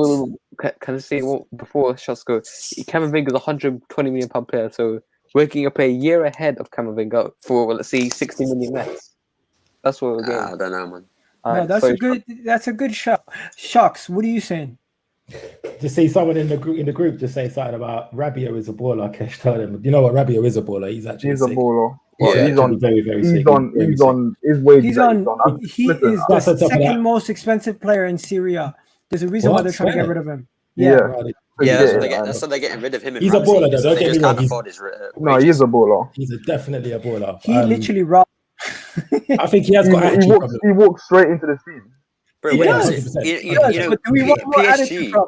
Can I say before shots go? Camavinga is 120 million pound player, so we're getting a player a year ahead of Camavinga for let's say 60 million less. That's what we're getting. I don't know, man. No, that's a good shot. Shocks, what are you saying? Just see someone in the group just say something about Rabiot is a baller. Kesh, tell them, you know what, Rabiot is a baller. He's a baller. Yeah, he's on very, very sick. He's on his wages. He is the second most expensive player in Syria. There's a reason why they're trying to get rid of him. Yeah, that's why they're getting rid of him. He's a baller, though. Don't get me wrong. No, he is a baller. He's definitely a baller. He literally robbed. I think he has got attitude problems. He walks straight into the scene. Bro,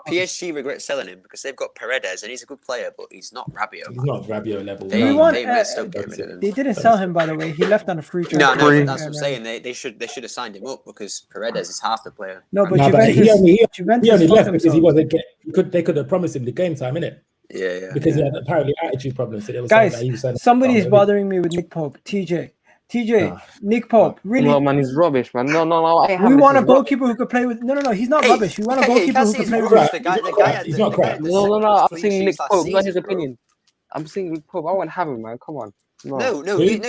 PSG regret selling him because they've got Paredes and he's a good player, but he's not Rabiot. He's not Rabiot level. They didn't sell him, by the way. He left on a free transfer. No, that's what I'm saying. They should have signed him up because Paredes is half the player. No, but he only left because he wasn't they could have promised him the game time, innit? Yeah. Because he had apparently attitude problems. So guys, somebody is bothering me with Nick Pope. TJ, Nick Pope, really? No, man, he's rubbish, man. No. We want a goalkeeper who could play with. No, he's not rubbish. We want a goalkeeper who can play with. He's not crap. No. I'm saying Nick Pope, not his opinion. I'm saying Nick Pope. I won't have him, man. Come on. No, you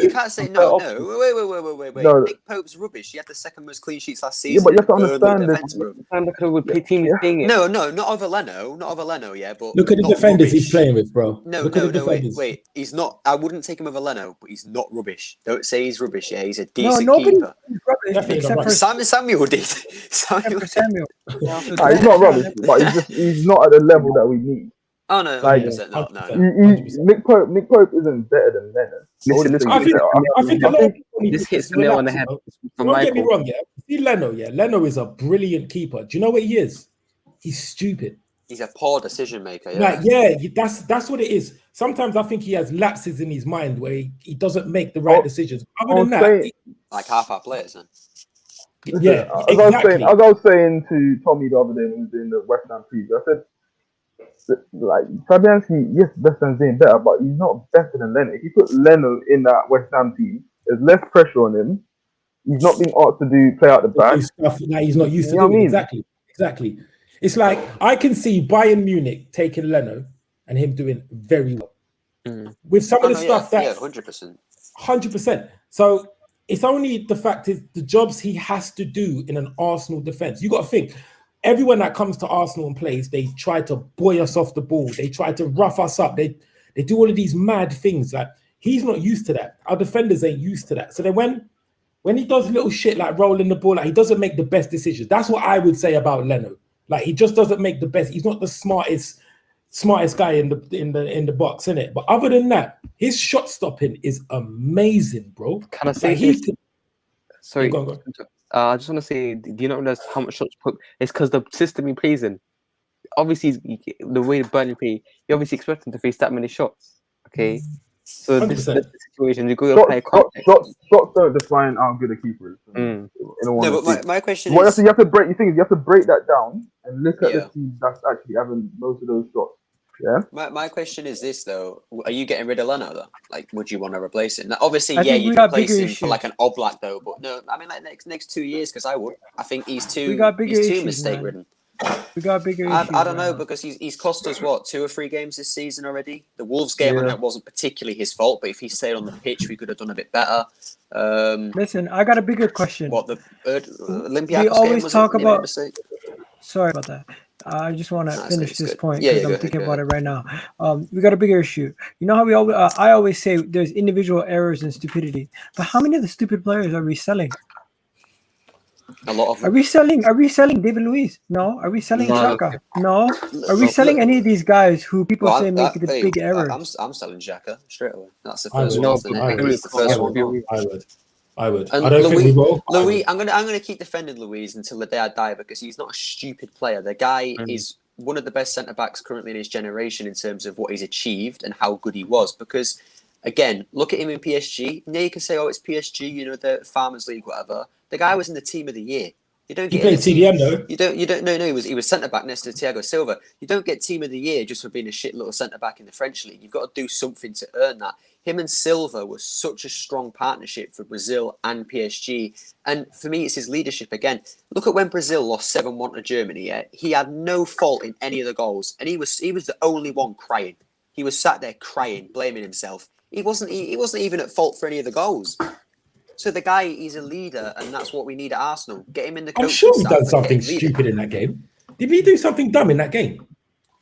can't say no. Wait. No. Nick Pope's rubbish. He had the second most clean sheets last season. Yeah, but you have to understand this. No, not over Leno, yeah, but look at the defenders he's playing with, bro. No, wait. He's not. I wouldn't take him over Leno, but he's not rubbish. Don't say he's rubbish. Yeah, he's a decent keeper. Except for Samuel did. Samuel. He's not rubbish, but he's not at the level that we need. Oh no, like, 100%, no. Nick Pope isn't better than Leno. I think this hits the nail on the head. Don't get me wrong, yeah. See Leno, yeah. Leno is a brilliant keeper. Do you know what he is? He's stupid. He's a poor decision maker. That's what it is. Sometimes I think he has lapses in his mind where he doesn't make the right decisions. Other than that, like half our players, then. Yeah, as I was saying to Tommy the other day when we were doing the West Ham preview, I said, like Fabianski, yes, West Ham's doing better, but he's not better than Leno. If you put Leno in that West Ham team, there's less pressure on him. He's not being asked to play out the back. Stuff that he's not used to doing. Exactly. It's like I can see Bayern Munich taking Leno and him doing very well with some of the stuff that 100%. So it's only the fact is the jobs he has to do in an Arsenal defense. You got to think. Everyone that comes to Arsenal and plays, they try to buoy us off the ball. They try to rough us up. They do all of these mad things. Like he's not used to that. Our defenders ain't used to that. So then when he does little shit like rolling the ball, like he doesn't make the best decisions. That's what I would say about Leno. Like he just doesn't make the best. He's not the smartest guy in the box, innit? But other than that, his shot stopping is amazing, bro. Can I say this? Sorry. Go on. I just want to say, do you not realize how much shots put? It's because the system he plays in. Obviously, the way Burnley play, you obviously expect him to face that many shots. Okay, so this 100%. situation, you got to play context. Shots don't define how good a keeper is. In all No, honesty. but my question What is, you have to break. You think you have to break that down and look at Yeah. the team that's actually having most of those shots. Yeah. my question is this though: are you getting rid of Leno though? Like, would you want to replace him? Now, obviously, I yeah, think we you'd got replace bigger him for like issues. an Oblak though. But no, I mean, like next 2 years, because I would. I think he's too. We got bigger he's too issues, mistake man. ridden. We got bigger I issues. don't right know now. because he's cost us what 2 or 3 games this season already. The Wolves game, I Yeah. know it wasn't particularly his fault, but if he stayed on the pitch, we could have done a bit better. Listen, I got a bigger question. What the Olympiacos We always game was talk it? He made a about. mistake. Sorry about that. I just want to Nah, finish it's this good. point Yeah, because yeah, I'm go ahead, thinking go about ahead. it right now. We got a bigger issue. You know how I always say there's individual errors and stupidity, but how many of the stupid players are we selling? A lot of Are them. we selling? Are we selling David Luiz? No. Are we selling No. Xhaka? No. Are we Look, selling any of these guys who people Well, say make the big errors? I'm selling Xhaka straight away. That's the I first would. one. No, Off the but net. I He's the would. first I one. would. I would. And I don't think we will. I Louis, would. I'm gonna keep defending Louise until the day I die because he's not a stupid player. The guy is one of the best centre backs currently in his generation in terms of what he's achieved and how good he was. Because again, look at him in PSG. Now you can say, oh, it's PSG, you know, the Farmers League, whatever. The guy was in the team of the year. You don't He get in played the team. CDM though. You don't. No, he was centre back next to Thiago Silva. You don't get team of the year just for being a shit little centre back in the French league. You've got to do something to earn that. Him and Silva was such a strong partnership for Brazil and PSG. And for me, it's his leadership again. Look at when Brazil lost 7-1 to Germany. Yeah? He had no fault in any of the goals, and he was the only one crying. He was sat there crying, blaming himself. He wasn't even at fault for any of the goals. So the guy, he's a leader, and that's what we need at Arsenal. Get him in the I'm coaching sure he staff done and get something him leading. stupid in that game. Did he do something dumb in that game?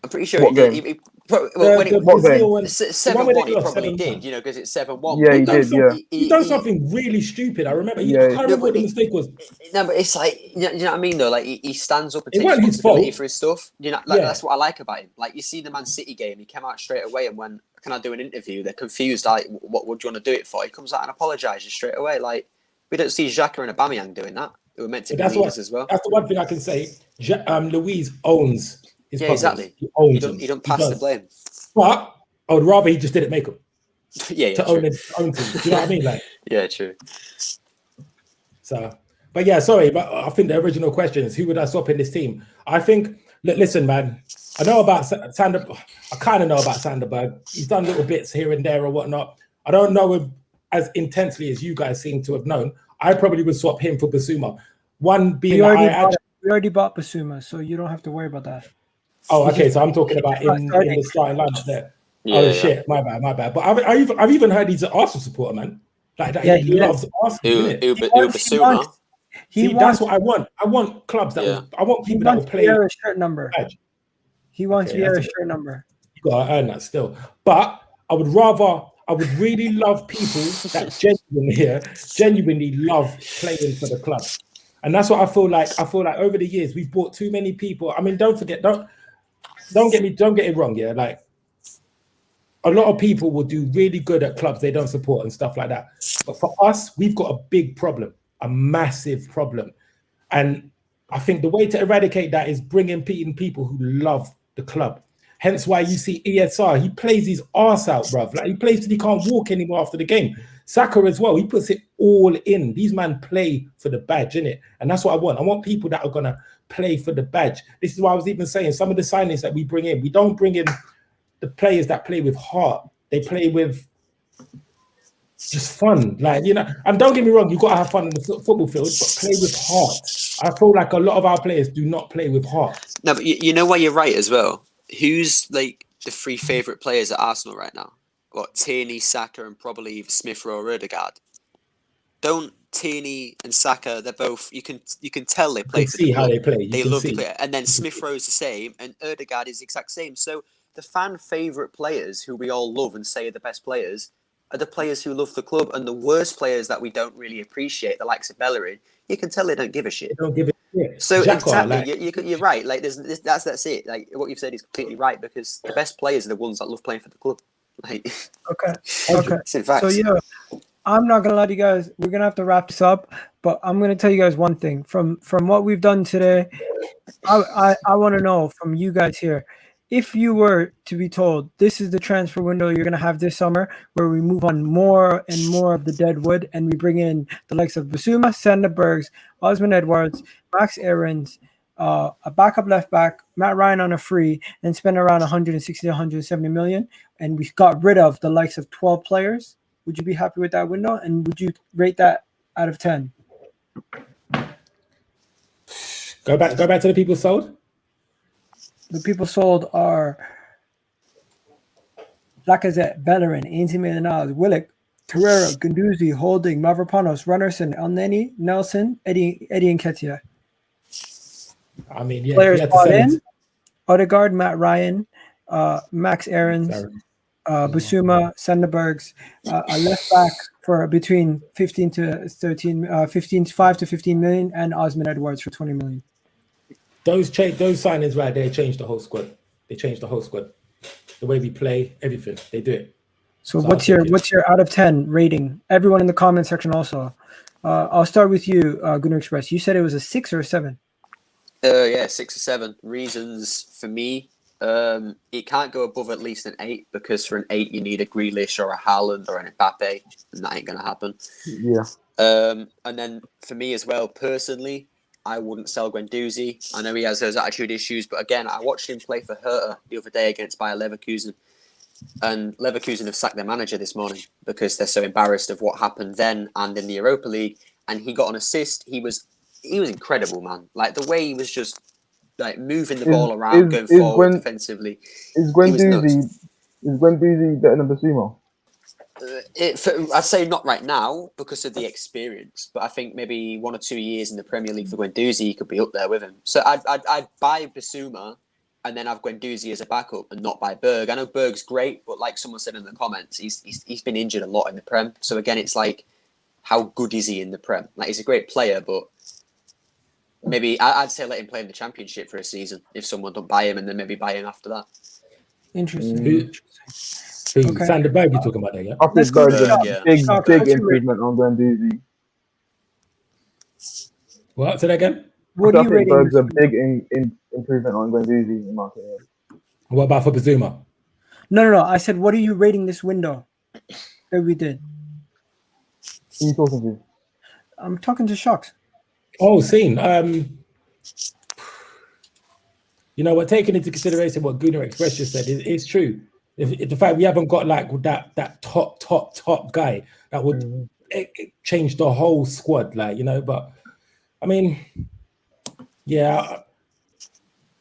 I'm pretty sure What he did. game? When it What game? Brazil and the one where 7-1, they he lost probably 7-1. did, you know, because it's 7-1. Yeah, he But did. Yeah. He done something really stupid. I remember. Yeah. I can't remember No, what the but mistake was. No, but it's like, you know what I mean, though? Like, he stands up and It takes wasn't his responsibility fault. for his stuff. You know, like, Yeah. that's what I like about him. Like, you see the Man City game, he came out straight away and went, can I do an interview? They're confused. Like, what do you want to do it for? He comes out and apologises straight away. Like, we don't see Xhaka and Aubameyang doing that. They were meant to be leaders as well. That's the one thing I can say. Louise owns his problems. Exactly. He owns them. He don't pass the blame. But I would rather he just didn't make them yeah, to true. own his own team. Do you know what I mean? Like, Yeah, true. so, but yeah, sorry, but I think the original question is who would I swap in this team? I think, listen, man, I know about Sander. I kind of know about Sanderberg. He's done little bits here and there or whatnot. I don't know him as intensely as you guys seem to have known. I probably would swap him for Bissouma. One being We already bought Bissouma, so you don't have to worry about that. Oh, okay. So I'm talking about in the starting lineup there. Yeah, shit, my bad. But I've even heard he's an Arsenal supporter, man. Like that, Yeah, he loves Arsenal. Bissouma. That's what I want. I want clubs that I want people that will play. Vieira's shirt number. Badge. He wants Vieira's shirt number. You gotta earn that still. But I would really love people that genuinely love playing for the club. And that's what I feel like. I feel like over the years we've bought too many people. I mean, don't get it wrong, yeah. Like a lot of people will do really good at clubs they don't support and stuff like that. But for us, we've got a big problem, a massive problem. And I think the way to eradicate that is bringing people who love the club. Hence why you see ESR, he plays his arse out, bruv. Like he plays till he can't walk anymore after the game. Saka as well, he puts it all in. These men play for the badge, innit? And that's what I want. I want people that are gonna play for the badge. This is why I was even saying some of the signings that we bring in, we don't bring in the players that play with heart. They play with just fun. Like, you know, and don't get me wrong, you've got to have fun in the football field, but play with heart. I feel like a lot of our players do not play with heart. No, but you know why you're right as well? Who's like the 3 favourite players at Arsenal right now? Got Tierney, Saka, and probably either Smith Rowe or Odegaard. Don't Tierney and Saka, they're both, you can tell they play You can for see the how club. they play. They love to play. And then Smith Rowe's the same, and Odegaard is the exact same. So the fan favourite players who we all love and say are the best players are the players who love the club, and the worst players that we don't really appreciate, the likes of Bellerin, you can tell they don't give a shit. They don't give a shit. So Xhaka, exactly, you're right. Like that's it. Like what you've said is completely right, because the best players are the ones that love playing for the club. Like Okay. it's in fact. So yeah, I'm not gonna lie to you guys. We're gonna have to wrap this up, but I'm gonna tell you guys one thing. From what we've done today, I want to know from you guys here, if you were to be told this is the transfer window you're gonna have this summer, where we move on more and more of the dead wood, and we bring in the likes of Bissouma, Bergs, Osman Edwards, Max Aarons, a backup left back, Matt Ryan on a free, and spend around 160 to 170 million, and we got rid of the likes of 12 players. Would you be happy with that window? And would you rate that out of 10? Go back to the people sold. The people sold are Lacazette, Bellerin, Ainsley Maitland-Niles, Willock, Torreira, Guendouzi, Holding, Mavropanos, Runnerson, Elneny, Nelson, Eddie Nketiah. I mean, yeah. Players you had to bought sell in: it. Odegaard, Matt Ryan, Max Aarons, Bissouma, Sanderbergs, a left back for between 15 to 5 to 15 million, and Osman Edwards for 20 million. Those signings right there changed the whole squad. They changed the whole squad. The way we play, everything. They do it. So what's your out of 10 rating? Everyone in the comment section also. I'll start with you, Gunnar Express. You said it was a 6 or a 7? Yeah, 6 or 7. Reasons for me, it can't go above at least an 8, because for an 8 you need a Grealish or a Haaland or an Mbappe, and that ain't gonna happen. Yeah. And then for me as well, personally, I wouldn't sell Guendouzi. I know he has those attitude issues, but again, I watched him play for Hertha the other day against Bayer Leverkusen, and Leverkusen have sacked their manager this morning because they're so embarrassed of what happened then and in the Europa League. And he got an assist. He was incredible, man. Like the way he was just like moving the ball around, going forward defensively. Is Guendouzi better than Bissouma? I'd say not right now because of the experience, but I think maybe 1 or 2 years in the Premier League for Guendouzi, he could be up there with him. So I'd buy Bissouma and then have Guendouzi as a backup and not buy Berge. I know Berge's great, but like someone said in the comments, he's been injured a lot in the Prem. So again, it's like, how good is he in the Prem? Like he's a great player, but maybe I'd say let him play in the Championship for a season if someone don't buy him, and then maybe buy him after that. Interesting. Okay. Sander Berge you're talking about there, yeah? I think Berge's a yeah. big improvement on Guendouzi. What? Say that again? What are you rating? Berge's a big improvement on Guendouzi in my opinion. What about for Bissouma? No. I said, what are you rating this window that we did? Who are you talking to? I'm talking to Shocks. Oh, scene. You know what? Taking into consideration what Gunnar Express just said, it's true. If the fact we haven't got like that top guy that would change the whole squad, like, you know. But I mean, I'll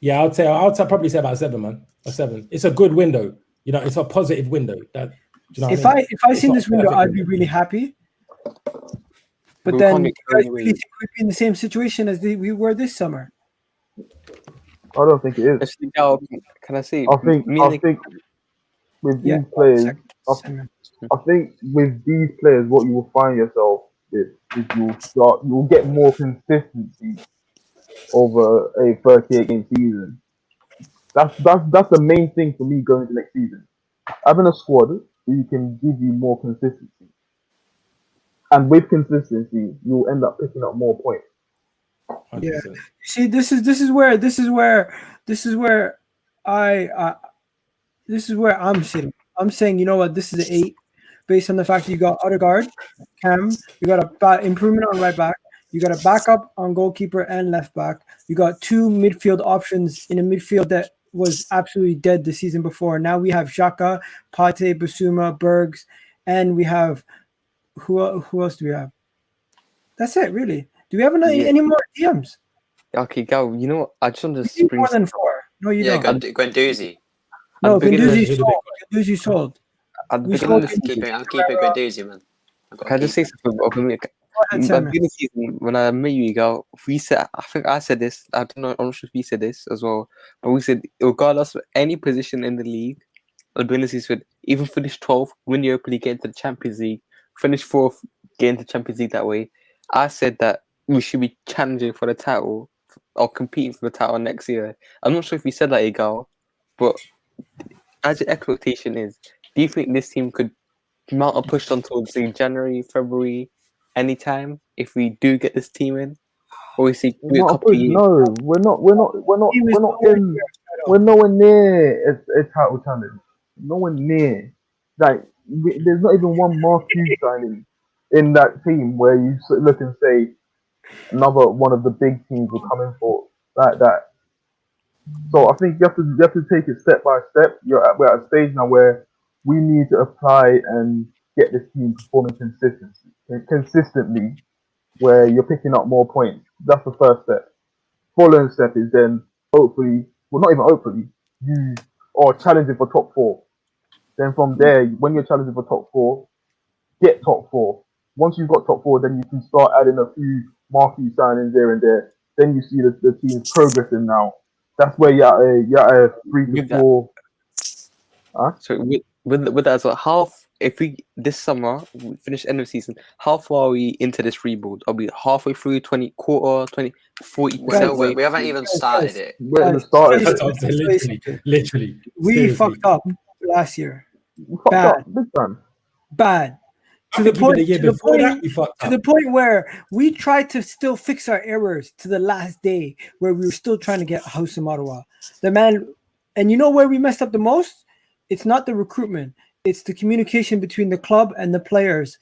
probably say about 7, man. A 7. It's a good window. You know, it's a positive window. That, you know, if I seen this window, I'd be really happy. But then you guys really think we'd be in the same situation as we were this summer? I don't think it is. Actually, can I say? I think with these players, I think with these players, what you will find yourself is you'll get more consistency over a 38-game season. That's the main thing for me going into next season. Having a squad who can give you more consistency, and with consistency, you'll end up picking up more points. 100%. Yeah. See, this is where I'm sitting. I'm saying, you know what, this is an 8, based on the fact that you got Odegaard, Cam, you got a improvement on right back, you got a backup on goalkeeper and left back, you got 2 midfield options in a midfield that was absolutely dead the season before. Now we have Xhaka, Partey, Bissouma, Bergs, and we have who else do we have? That's it, really. Do we have any more DMs? Okay, Gal, you know what? I just want to You need more than 4. No, you don't. Guendouzi. No, At the beginning Guendouzi sold. Guendouzi sold. At the We beginning sold of the season, I'm keeping Guendouzi, man. can I just say something about me? Go ahead, At the Simon. beginning of the season, when I met you, Gal, we said, I think I said this. I don't know. I'm not sure if we said this as well, but we said regardless of any position in the league, at the beginning of the season, even finish 12th, win the Europa League, get into the Champions League, finish 4th, get into the Champions League that way. I said that we should be challenging for the title or competing for the title next year. I'm not sure if we said that, Gal, but as your expectation is, do you think this team could Mount are pushed on towards the January, February, anytime if we do get this team in, or we see a Not a couple of push, years. no, we're nowhere near a title challenge. Nowhere near. Like there's not even one marquee signing in that team where you look and say another one of the big teams will come in for like that. So I think you have to take it step by step. We're at a stage now where we need to apply and get this team performing consistently, where you're picking up more points. That's the first step. Following step is then hopefully, well, not even hopefully, you are challenging for top four. Then from there, when you're challenging for top four, get top four. Once you've got top four, then you can start adding a few marquee signings there and there. Then you see the team's progressing now. That's where you're at a 3 to With that. 4. So with that as well, if we this summer we finish end of season, how far are we into this rebuild? Are we halfway through, 20 quarter, 20, 40%? Well, we haven't even started it. We're in the start. That's what I'm saying, literally. We Seriously. fucked up last year. We fucked Bad. up big time. Bad. I think even the year before that, we fucked To up. the point where we tried to still fix our errors to the last day, where we were still trying to get House of Ottawa. The man, and you know where we messed up the most? It's not the recruitment. It's the communication between the club and the players,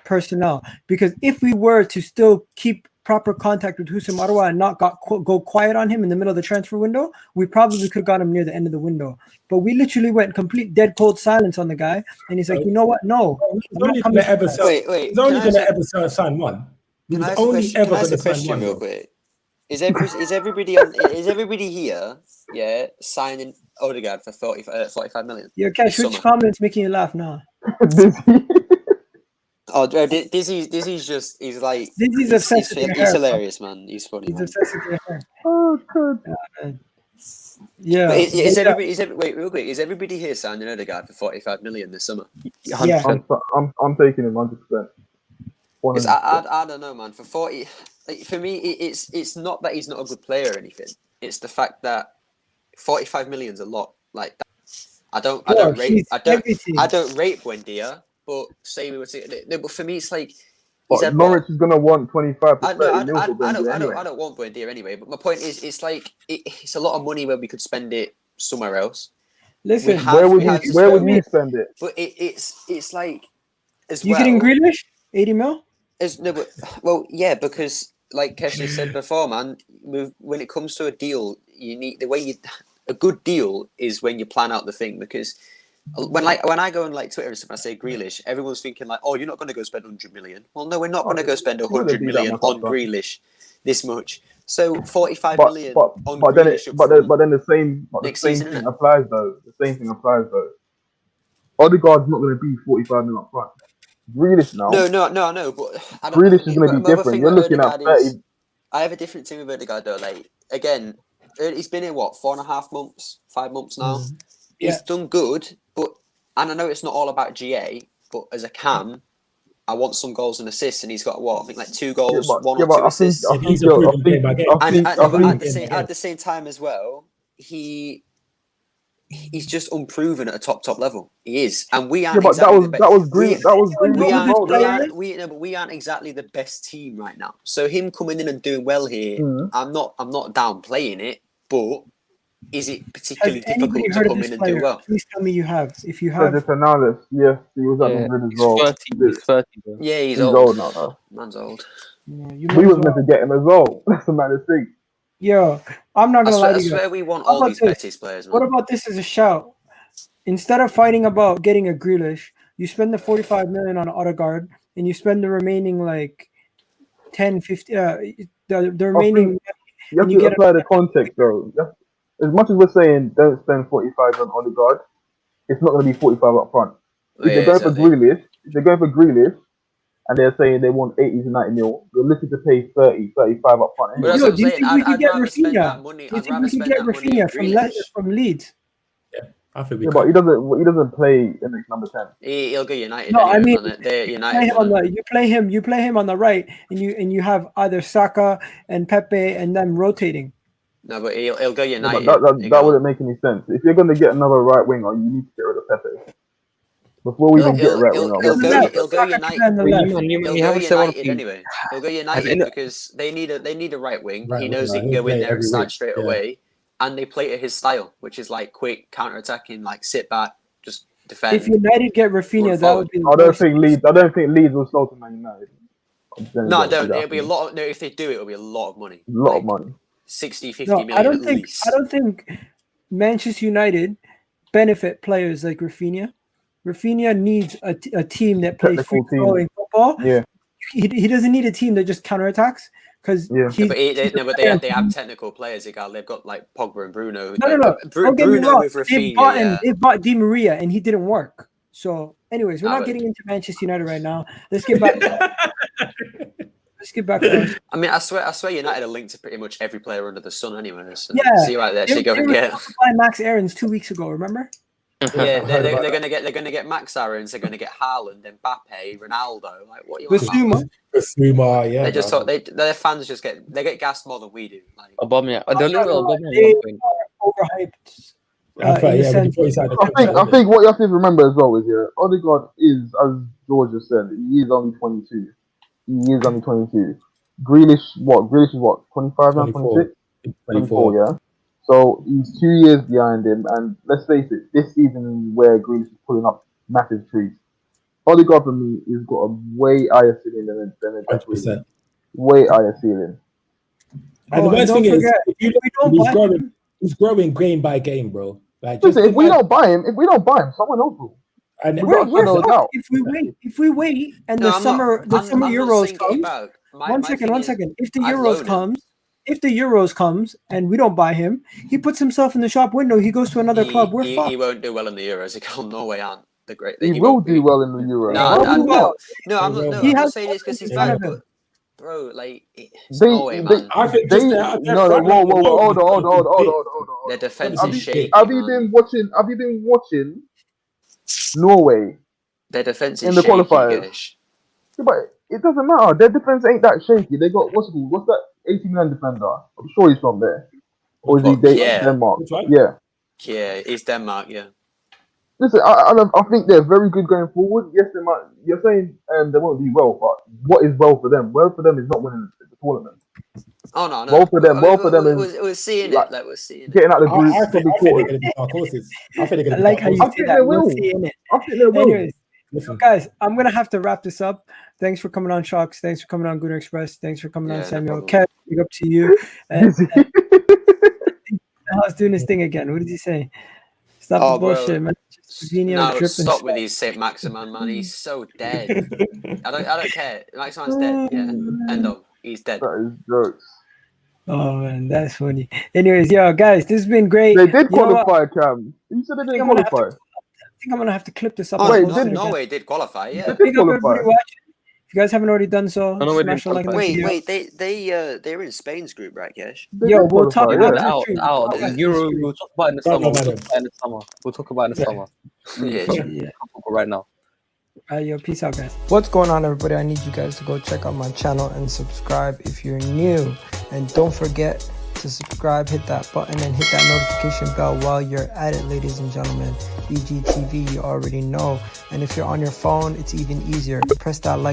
personnel. Because if we were to still keep proper contact with Husam Ottawa and not go quiet on him in the middle of the transfer window, we probably could have got him near the end of the window. But we literally went complete dead cold silence on the guy, and he's like, you know what? No. He's only going to ever sell. Wait. He's only going to ever sign one. He's only ever going to sign one. Real quick? Is everybody here? Yeah, signing Odegaard for 45 million. Your cash, which comment's making you laugh now? Oh, Dizzy's just, he's like, Dizzy's obsessed with your hair. He's hilarious, man. He's funny. He's Man. obsessed with your hair. Oh, good. Yeah. But wait, real quick. Is everybody here signing Odegaard for 45 million this summer? Yeah. I'm taking him 100%. Because I don't know, man. For 40, like, for me, it's not that he's not a good player or anything. It's the fact that 45 million's a lot. Like I don't rate Buendia, but say we were to no, but for me it's like Norwich is gonna want 25. I don't want Buendia anyway. But my point is, it's like it's a lot of money where we could spend it somewhere else. Listen, where would you spend it? But it's like as you well. getting Grealish 80 mil? Yeah, because like Kesley said before, man, when it comes to a deal, you need a good deal is when you plan out the thing. Because when I go on like Twitter and stuff, and I say Grealish, everyone's thinking like, oh, you're not going to go spend 100 million. Well, no, we're not going to go spend 100 million on Grealish this much. So 45 million on Grealish. But then the same thing applies though. The same thing applies though. Odegaard's not going to be 45 million up front. Grealish now. No, but Grealish is going to be different. You're looking at 30. I have a different thing with Odegaard though. Like again, he's been here 4.5 months, 5 months now. Mm-hmm. He's done good, and I know it's not all about GA, but as a cam, I want some goals and assists, and he's got I think like 2 goals, 1 or 2 assists. At the same time as well, he's just unproven at a top level. He is, and we aren't. But that was green. We aren't exactly the best team right now. So him coming in and doing well here, I'm not downplaying it, but is it particularly difficult to come in and do well? Please tell me you have. If you have, Fernandes, yes, he was at Madrid as well. He's 30. Yeah, he's old now. Though. Man's old. Yeah, we was meant to get him as well. That's the matter thing. Yo, I'm not gonna lie to you. I swear we want all these Betis players. Man. What about this as a shout? Instead of fighting about getting a Grealish, you spend the 45 million on Odegaard, and you spend the remaining like 10, 50. The remaining. You have to apply the context though. As much as we're saying don't spend 45 on Odegaard, it's not going to be 45 up front. If they're going for Grealish, and they're saying they want 80 to 90 mil, you're looking to pay 30, 35 up front. But do you think we could get Rafinha? Do you think we could get Rafinha from Leeds? Yeah, I think we but he doesn't play in the number 10. He'll go United. No, I mean, you play him on the right, and you have either Saka and Pepe and them rotating. No, but he'll go United. That wouldn't make any sense. If you're going to get another right winger, you need to get rid of Pepe. before we even get right. He'll go United. He'll go United anyway. He'll go United because they need a right wing. He knows he can go in there and start straight away, and they play to his style, which is like quick counter-attacking, like sit back, just defend. If United get Rafinha, that would be. I don't think Leeds will sell to Man United. No, I don't. It'll be a lot. If they do, it'll be a lot of money. 60, 50 million I don't at think. least. I don't think Manchester United benefit players like Rafinha. Rafinha needs a team that plays free-flowing football. Yeah. He doesn't need a team that just counterattacks because they have technical players. They've got like Pogba and Bruno. No. Bruno with Rafinha. They bought Di Maria and he didn't work. So, anyways, we're not getting into Manchester United right now. Let's get back. Let's get back to us. I mean, I swear, United are linked to pretty much every player under the sun, anyway. So yeah, see what they actually go and get. They were supposed to buy Max Aarons 2 weeks ago. Remember? Yeah, they're gonna get Max Aarons. They're gonna get Haaland, Mbappe, Ronaldo. Like what you want? Bissouma, yeah. They just thought their fans just get gassed more than we do. Like Aubameyang. I don't know. They are overhyped. I think what you have to remember as well is Odegaard is, as George just said, he is only 22. Grealish is what? 25 now, 26? 24, yeah. So he's 2 years behind him, and let's face it, this season where Grealish is pulling up massive trees. Odegaard for me has got a way higher ceiling than 100%. Way higher ceiling. And the worst thing is, he's growing game by game, bro. Like, listen, if we don't buy him, someone else will. And if we wait, and the summer Euros comes. One second. If the Euros comes and we don't buy him, he puts himself in the shop window. He goes to another club. We're fucked. He won't do well in the Euros. Norway aren't the great. He will do well in the Euros. I'm not saying this because he's bad, but bro, like Norway, man. Hold on. Their defense is shaky. Have you been watching Norway? Their defense is in the shaky, qualifiers. Yeah, but it doesn't matter. Their defense ain't that shaky. They got what's that 80 million defender? I'm sure he's from there. Or is he Denmark? Yeah, he's Denmark. Yeah. Listen, I think they're very good going forward. Yes, they might. You're saying they won't do well, but what is well for them? Well for them is not winning the tournament. Oh no. Well for them is we're seeing it. Like we're seeing getting out of the group. I think they're going to be our courses. I think they're going to be. I like how you say that. We're seeing it. I think they will. Anyways, guys, I'm gonna have to wrap this up. Thanks for coming on, Shocks. Thanks for coming on, Gooner Express. Thanks for coming on, Samuel. Kev, big up to you. And I was doing this thing again. What did he say? Stop the bullshit, man. Stop with these Saint Maximan, man. He's so dead. I don't care. Maximan's dead. Yeah. End of. He's dead. That is jokes. Oh man, that's funny. Anyways, guys, this has been great. They did qualify, Cam. You said they didn't qualify. I think I'm gonna have to clip this up. Norway did qualify. Yeah. They did qualify. If you guys haven't already done so, smash a like. Wait, they were in Spain's group, right, Kesh? Yo, we'll talk about the Euro. We'll talk about in the summer. We'll talk about in the summer. Yeah. Right now. Yo, peace out, guys. What's going on, everybody? I need you guys to go check out my channel and subscribe if you're new. And don't forget to subscribe, hit that button, and hit that notification bell while you're at it, ladies and gentlemen. EGTV, you already know. And if you're on your phone, it's even easier. Press that like